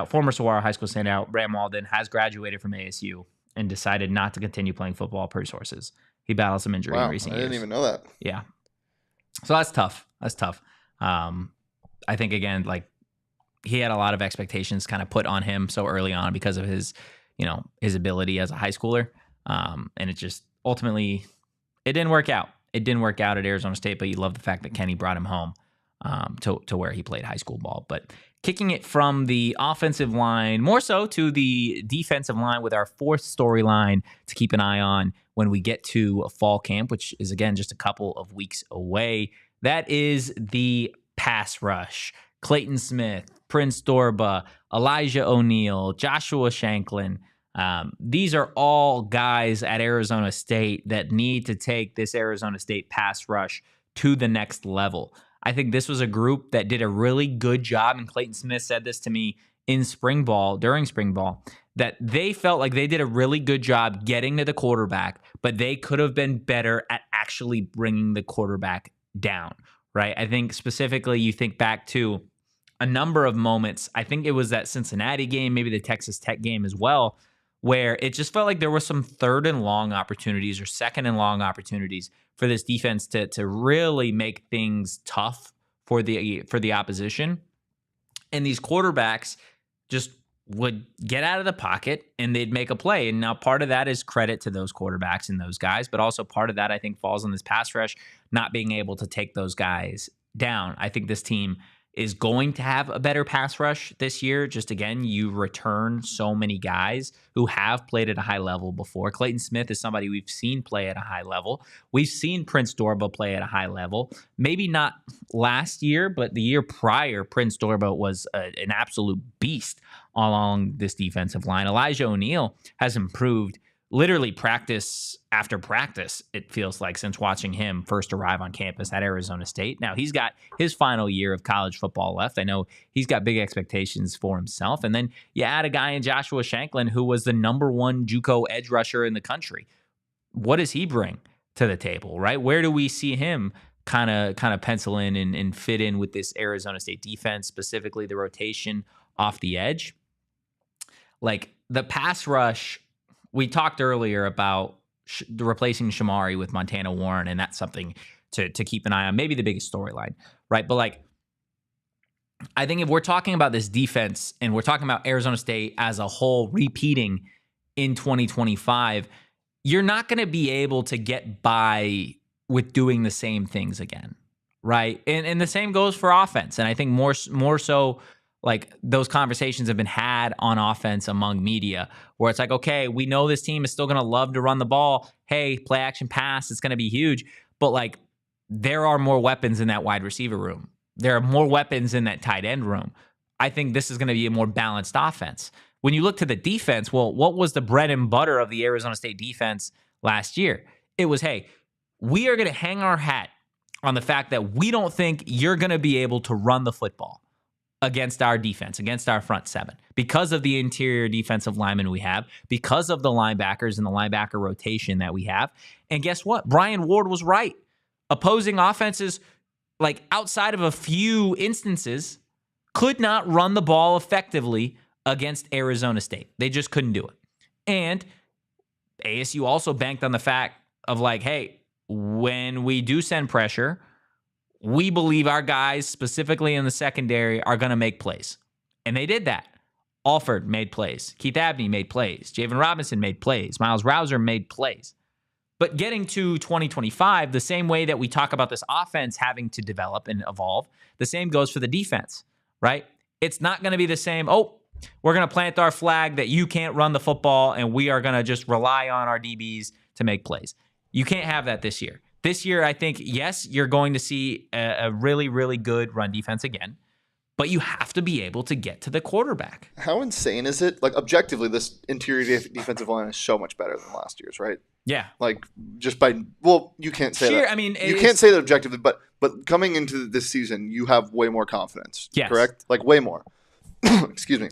former Saguaro High School standout, Bram Walden has graduated from ASU and decided not to continue playing football per sources. He battled some injury in recent years. I didn't even know that. Yeah. So that's tough. I think, again, like he had a lot of expectations kind of put on him so early on because of his, his ability as a high schooler. And it just ultimately, it didn't work out. It didn't work out at Arizona State, but you love the fact that Kenny brought him home to where he played high school ball. But kicking it from the offensive line more so to the defensive line with our fourth storyline to keep an eye on when we get to fall camp, which is, again, just a couple of weeks away. That is the pass rush. Clayton Smith, Prince Dorba, Elijah O'Neal, Joshua Shanklin. These are all guys at Arizona State that need to take this Arizona State pass rush to the next level. I think this was a group that did a really good job, and Clayton Smith said this to me during spring ball, that they felt like they did a really good job getting to the quarterback, but they could have been better at actually bringing the quarterback down, right? I think specifically you think back to a number of moments. I think it was that Cincinnati game, maybe the Texas Tech game as well, where it just felt like there was some 3rd and long opportunities or 2nd and long opportunities for this defense to really make things tough for the opposition. And these quarterbacks just would get out of the pocket and they'd make a play. And now part of that is credit to those quarterbacks and those guys, but also part of that I think falls on this pass rush not being able to take those guys down. I think this team is going to have a better pass rush this year. Just again, you return so many guys who have played at a high level before. Clayton Smith is somebody we've seen play at a high level. We've seen Prince Dorba play at a high level. Maybe not last year, but the year prior, Prince Dorba was an absolute beast along this defensive line. Elijah O'Neal has improved literally practice after practice, it feels like, since watching him first arrive on campus at Arizona State. Now, he's got his final year of college football left. I know he's got big expectations for himself. And then you add a guy in Joshua Shanklin, who was the #1 JUCO edge rusher in the country. What does he bring to the table, right? Where do we see him kind of pencil in and fit in with this Arizona State defense, specifically the rotation off the edge? Like the pass rush, we talked earlier about replacing Shamari with Montana Warren, and that's something to keep an eye on. Maybe the biggest storyline, right? But like, I think if we're talking about this defense and we're talking about Arizona State as a whole repeating in 2025, you're not going to be able to get by with doing the same things again, right? And the same goes for offense. And I think more so, like those conversations have been had on offense among media where it's like, okay, we know this team is still going to love to run the ball. Hey, play action pass, it's going to be huge. But like, there are more weapons in that wide receiver room. There are more weapons in that tight end room. I think this is going to be a more balanced offense. When you look to the defense, well, what was the bread and butter of the Arizona State defense last year? It was, hey, we are going to hang our hat on the fact that we don't think you're going to be able to run the football against our defense, against our front seven, because of the interior defensive linemen we have, because of the linebackers and the linebacker rotation that we have. And guess what? Brian Ward was right. Opposing offenses, like outside of a few instances, could not run the ball effectively against Arizona State. They just couldn't do it. And ASU also banked on the fact of like, hey, when we do send pressure, we believe our guys, specifically in the secondary, are going to make plays. And they did that. Alford made plays. Keith Abney made plays. Javen Robinson made plays. Miles Rouser made plays. But getting to 2025, the same way that we talk about this offense having to develop and evolve, the same goes for the defense, right? It's not going to be the same, oh, we're going to plant our flag that you can't run the football and we are going to just rely on our DBs to make plays. You can't have that this year. This year, I think, yes, you're going to see a really, really good run defense again, but you have to be able to get to the quarterback. How insane is it? Like, objectively, this interior defensive line is so much better than last year's, right? Yeah. Like, just by, well, you can't say that. I mean, you can't say that objectively, but coming into this season, you have way more confidence, yes. Correct? Like, way more. Excuse me.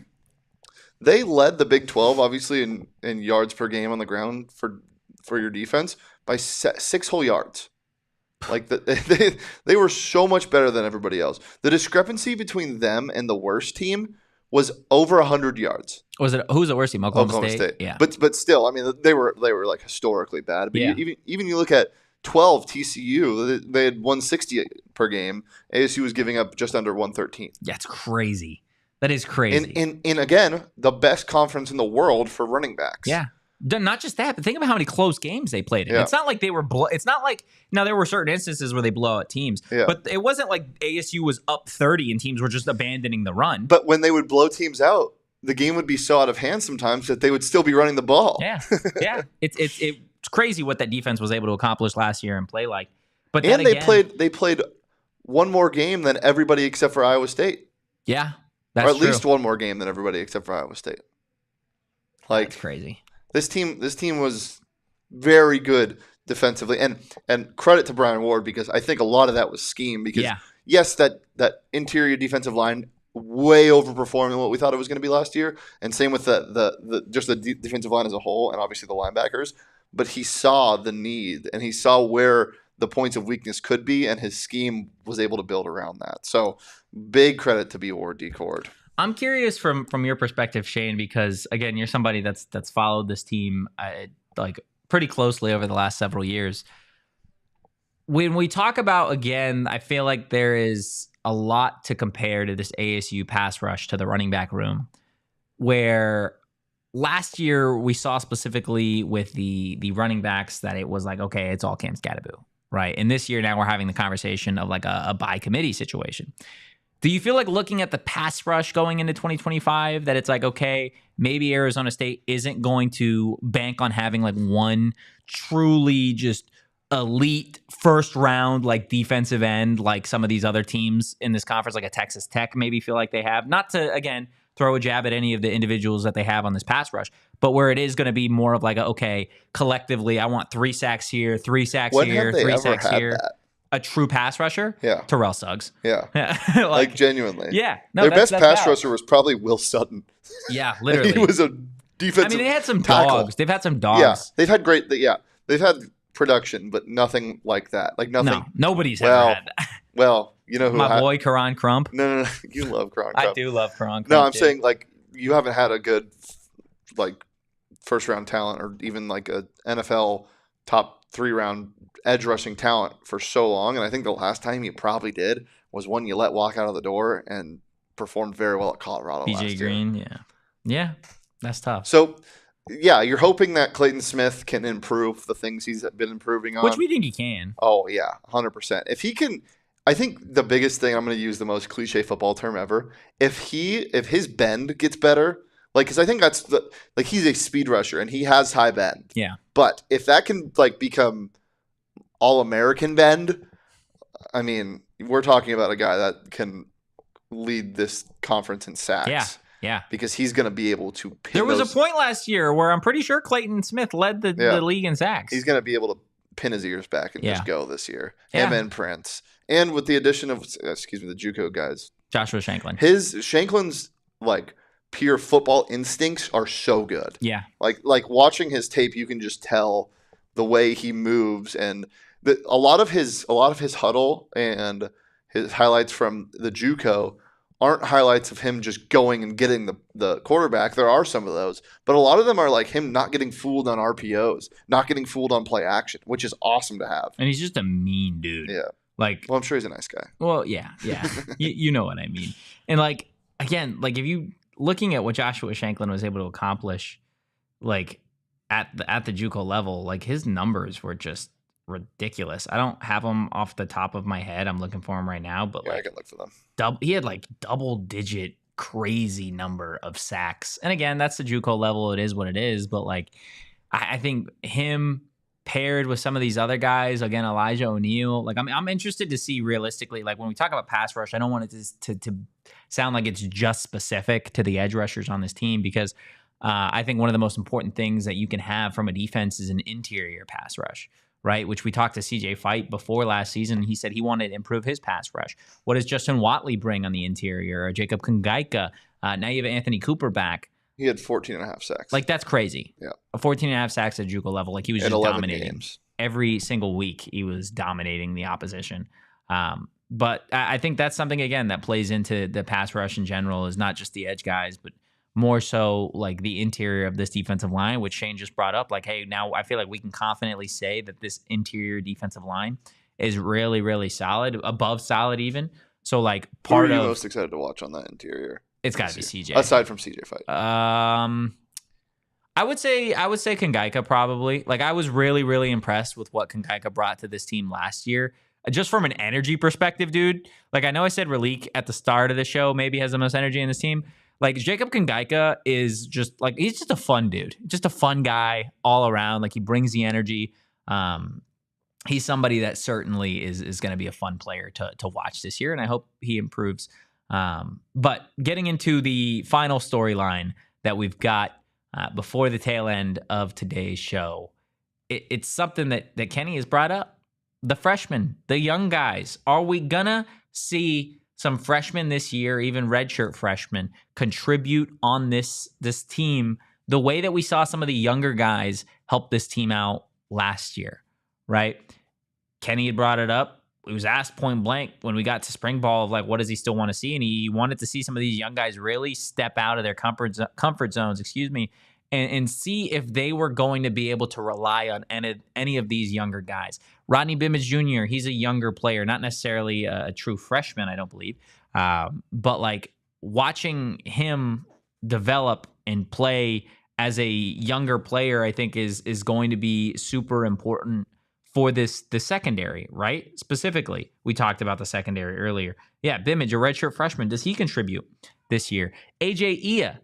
They led the Big 12, obviously, in yards per game on the ground for your defense by 6 whole yards. Like they were so much better than everybody else. The discrepancy between them and the worst team was over 100 yards. Was it who's the worst team? Oklahoma State. Yeah, but still, I mean, they were like historically bad. But yeah. even you look at 12 TCU, they had 160 per game. ASU was giving up just under 113. That's crazy. That is crazy. In again, the best conference in the world for running backs. Yeah. Not just that, but think about how many close games they played in. Yeah. It's not like they were it's not like now there were certain instances where they blow out teams, but it wasn't like ASU was up 30 and teams were just abandoning the run. But when they would blow teams out, the game would be so out of hand sometimes that they would still be running the ball. Yeah. Yeah. It's crazy what that defense was able to accomplish last year and play like. But and they played one more game than everybody except for Iowa State. Yeah. Or at least one more game than everybody except for Iowa State. Like, that's crazy. This team was very good defensively, and credit to Brian Ward because I think a lot of that was scheme because yes, that interior defensive line way overperforming what we thought it was going to be last year, and same with the defensive line as a whole, and obviously the linebackers. But he saw the need, and he saw where the points of weakness could be, and his scheme was able to build around that. So big credit to Bior Decord. I'm curious from your perspective, Shane, because again, you're somebody that's followed this team like pretty closely over the last several years. When we talk about, again, I feel like there is a lot to compare to this ASU pass rush to the running back room, where last year we saw specifically with the running backs that it was like, okay, it's all Cam Skattebo, right? And this year now we're having the conversation of like a by committee situation. Do you feel like looking at the pass rush going into 2025 that it's like, okay, maybe Arizona State isn't going to bank on having like one truly just elite first round like defensive end like some of these other teams in this conference, like a Texas Tech maybe feel like they have? Not to, again, throw a jab at any of the individuals that they have on this pass rush, but where it is going to be more of like, okay, collectively, I want 3 sacks here, 3 sacks here, 3 sacks here. That? A true pass rusher? Yeah. Terrell Suggs. Yeah. like genuinely. Yeah. No, their best pass rusher was probably Will Sutton. Yeah, literally. He was a defensive they had some tackle. dogs. They've had some dogs. Yeah. They've had great, they've had production, but nothing like that. Like nothing. No, nobody's ever had that. Well, you know who my boy Karan Crump. No. You love Karan Crump. I do love Karan Crump. No, I'm saying like you haven't had a good like first round talent or even like a NFL top 3 round edge rushing talent for so long, and I think the last time you probably did was one you let walk out of the door and performed very well at Colorado last year. PJ Green, yeah, that's tough. So, yeah, you're hoping that Clayton Smith can improve the things he's been improving on, which we think he can. Oh yeah, 100%. If he can, I think the biggest thing, I'm going to use the most cliche football term ever. If his bend gets better. Like, because I think that's he's a speed rusher and he has high bend. Yeah. But if that can like become all-American bend, I mean, we're talking about a guy that can lead this conference in sacks. Yeah. Because he's going to be able to pin There was a point last year where I'm pretty sure Clayton Smith led the league in sacks. He's going to be able to pin his ears back and just go this year. Him and Prince. And with the addition of, the JUCO guys. Joshua Shanklin. Shanklin's, like, pure football instincts are so good. Yeah. Like watching his tape, you can just tell the way he moves, and a lot of his huddle and his highlights from the JUCO aren't highlights of him just going and getting the quarterback. There are some of those, but a lot of them are like him not getting fooled on RPOs, not getting fooled on play action, which is awesome to have. And he's just a mean dude. Yeah. Like, well, I'm sure he's a nice guy. Well, yeah. you know what I mean. And like, again, like if you looking at what Joshua Shanklin was able to accomplish, like at the JUCO level, like his numbers were just ridiculous. I don't have them off the top of my head. I'm looking for them right now, but yeah, like I can look for them. He had like double-digit crazy number of sacks. And again, that's the JUCO level. It is what it is. But like, I think him paired with some of these other guys, again, Elijah O'Neal, like I'm interested to see realistically, like when we talk about pass rush, I don't want it to sound like it's just specific to the edge rushers on this team, because I think one of the most important things that you can have from a defense is an interior pass rush, right? Which we talked to CJ Fight before last season. He said he wanted to improve his pass rush. What does Justin Watley bring on the interior? Or Jacob Kungaika? Now you have Anthony Cooper back. He had 14.5 sacks. Like, that's crazy. Yeah. 14.5 sacks at JUCO level. Like, he was just dominating. Games. Every single week, he was dominating the opposition. But I think that's something, again, that plays into the pass rush in general, is not just the edge guys, but more so like the interior of this defensive line, which Shane just brought up. Like, hey, now I feel like we can confidently say that this interior defensive line is really, really solid, above solid even. So, like, part Who are you of most excited to watch on that interior? It's got to be CJ. Aside from CJ Fight. I would say Kungaika probably. Like, I was really, really impressed with what Kungaika brought to this team last year. Just from an energy perspective, dude. Like, I know I said Raleek at the start of the show maybe has the most energy in this team. Like, Jacob Kungaika is just, like, he's just a fun dude. Just a fun guy all around. Like, he brings the energy. He's somebody that certainly is going to be a fun player to watch this year, and I hope he improves. But getting into the final storyline that we've got before the tail end of today's show, it's something that Kenny has brought up. The freshmen, the young guys, are we gonna see some freshmen this year, even redshirt freshmen, contribute on this team the way that we saw some of the younger guys help this team out last year, right? Kenny had brought it up. It was asked point blank when we got to spring ball of like, what does he still want to see? And he wanted to see some of these young guys really step out of their comfort zones, and see if they were going to be able to rely on any of these younger guys. Rodney Bimage Jr., he's a younger player, not necessarily a true freshman, I don't believe. But like watching him develop and play as a younger player, I think is going to be super important for the secondary, right? Specifically, we talked about the secondary earlier. Yeah, Bimage, a redshirt freshman, does he contribute this year? AJ Ia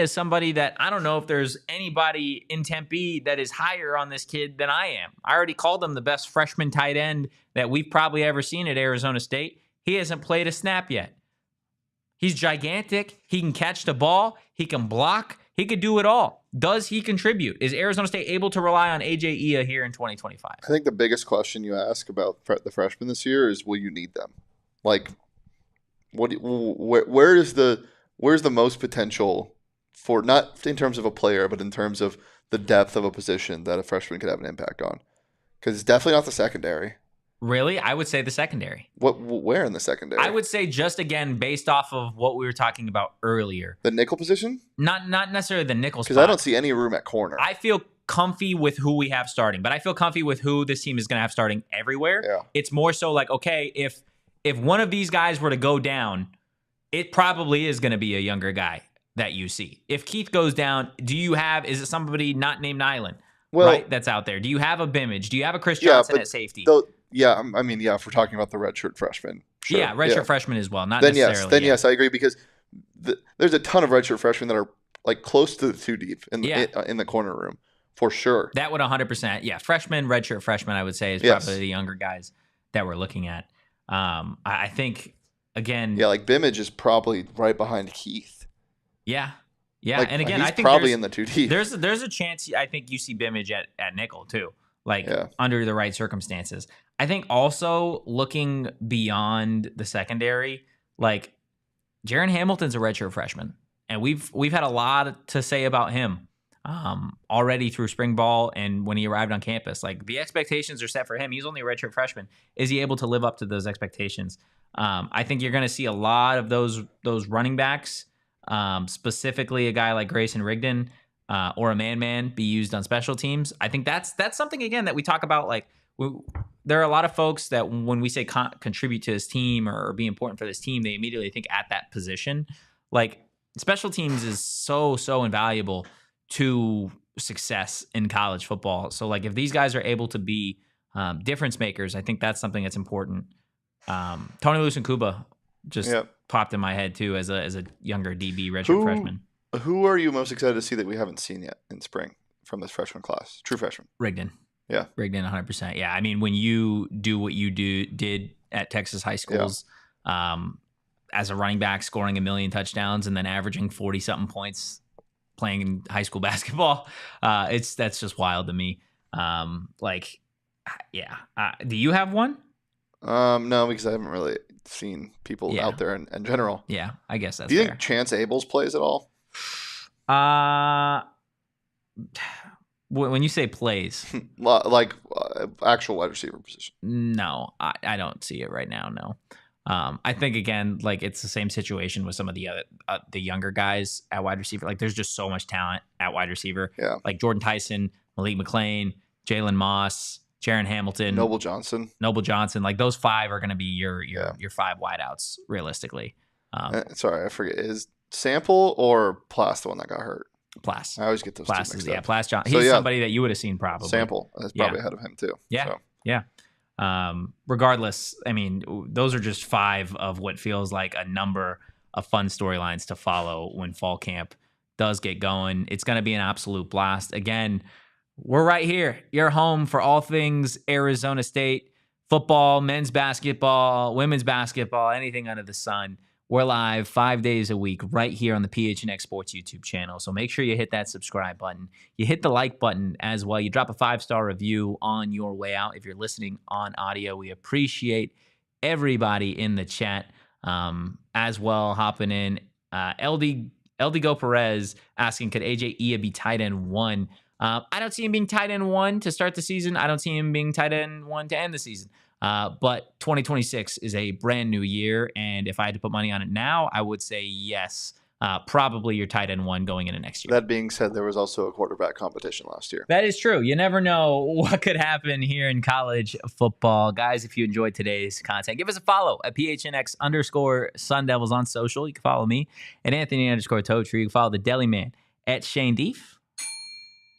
is somebody that I don't know if there's anybody in Tempe that is higher on this kid than I am. I already called him the best freshman tight end that we've probably ever seen at Arizona State. He hasn't played a snap yet. He's gigantic. He can catch the ball. He can block. He could do it all. Does he contribute? Is Arizona State able to rely on AJ Ia here in 2025? I think the biggest question you ask about the freshmen this year is, will you need them? Like, where's the most potential for, not in terms of a player, but in terms of the depth of a position that a freshman could have an impact on? Because it's definitely not the secondary. Really? I would say the secondary. Where in the secondary? I would say just, again, based off of what we were talking about earlier. The nickel position? Not necessarily the nickel spot. Because I don't see any room at corner. I feel comfy with who we have starting, but I feel comfy with who this team is going to have starting everywhere. Yeah. It's more so like, okay, if one of these guys were to go down, it probably is going to be a younger guy that you see. If Keith goes down, is it somebody not named Nyland, right, that's out there? Do you have a Bimage? Do you have a Chris Johnson at safety? If we're talking about the redshirt freshman. Sure. Yeah, redshirt freshman as well. Not necessarily. Then yes, I agree, because there's a ton of redshirt freshmen that are like close to the two deep in the corner room for sure. That would 100%. Yeah, redshirt freshman, I would say, is probably the younger guys that we're looking at. I think, again. Yeah, like Bimage is probably right behind Keith. Yeah. Yeah, like, and again, he's I think probably in the two deep. There's a chance I think you see Bimage at nickel too, under the right circumstances. I think also looking beyond the secondary, like Jaron Hamilton's a redshirt freshman, and we've had a lot to say about him already through spring ball and when he arrived on campus. Like the expectations are set for him. He's only a redshirt freshman. Is he able to live up to those expectations? I think you're going to see a lot of those running backs. Specifically a guy like Grayson Rigdon or a man be used on special teams. I think that's something, again, that we talk about. Like there are a lot of folks that when we say contribute to this team or be important for this team, they immediately think at that position. Like special teams is so invaluable to success in college football. So like if these guys are able to be difference makers, I think that's something that's important. Tony Lusenkuba just popped in my head too as a younger DB redshirt freshman. Who are you most excited to see that we haven't seen yet in spring from this freshman class? True freshman. Rigdon. Yeah. Rigdon 100%. Yeah. I mean, when you do what you did at Texas high schools as a running back, scoring 1 million touchdowns and then averaging 40-something points playing in high school basketball, that's just wild to me. Do you have one? No, because I haven't really seen people out there in general. Yeah, I guess that's Do you think Chance Abels plays at all? When you say plays, like actual wide receiver position. No, I don't see it right now. No. I think, again, like it's the same situation with some of the other the younger guys at wide receiver. Like there's just so much talent at wide receiver. Yeah. Like Jordan Tyson, Malik McClain, Jalen Moss, Jaron Hamilton, Noble Johnson. Like those 5 are going to be your 5 wideouts realistically. Sorry, I forget. Is Sample or Plass the one that got hurt? Plass. I always get those two mixed up. Yeah, Plass John. He's somebody that you would have seen probably. Sample is probably ahead of him too. Yeah. So. Yeah. Regardless, I mean, those are just 5 of what feels like a number of fun storylines to follow when fall camp does get going. It's going to be an absolute blast. Again, we're right here. Your home for all things Arizona State football, men's basketball, women's basketball, anything under the sun. We're live 5 days a week right here on the PHNX Sports YouTube channel. So make sure you hit that subscribe button. You hit the like button as well. You drop a 5-star review on your way out. If you're listening on audio, we appreciate everybody in the chat as well hopping in. LD Go Perez asking, could AJ Ia be tight end 1? I don't see him being tight end 1 to start the season. I don't see him being tight end 1 to end the season. But 2026 is a brand new year, and if I had to put money on it now, I would say yes. Probably your tight end 1 going into next year. That being said, there was also a quarterback competition last year. That is true. You never know what could happen here in college football. Guys, if you enjoyed today's content, give us a follow at PHNX_Sun Devils on social. You can follow me at Anthony_Totri. You can follow the Deli Man at Shane Dief.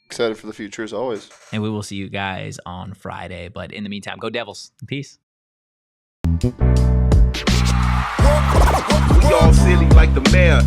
Excited for the future as always. And we will see you guys on Friday. But in the meantime, go Devils. Peace. We all silly like the mayor.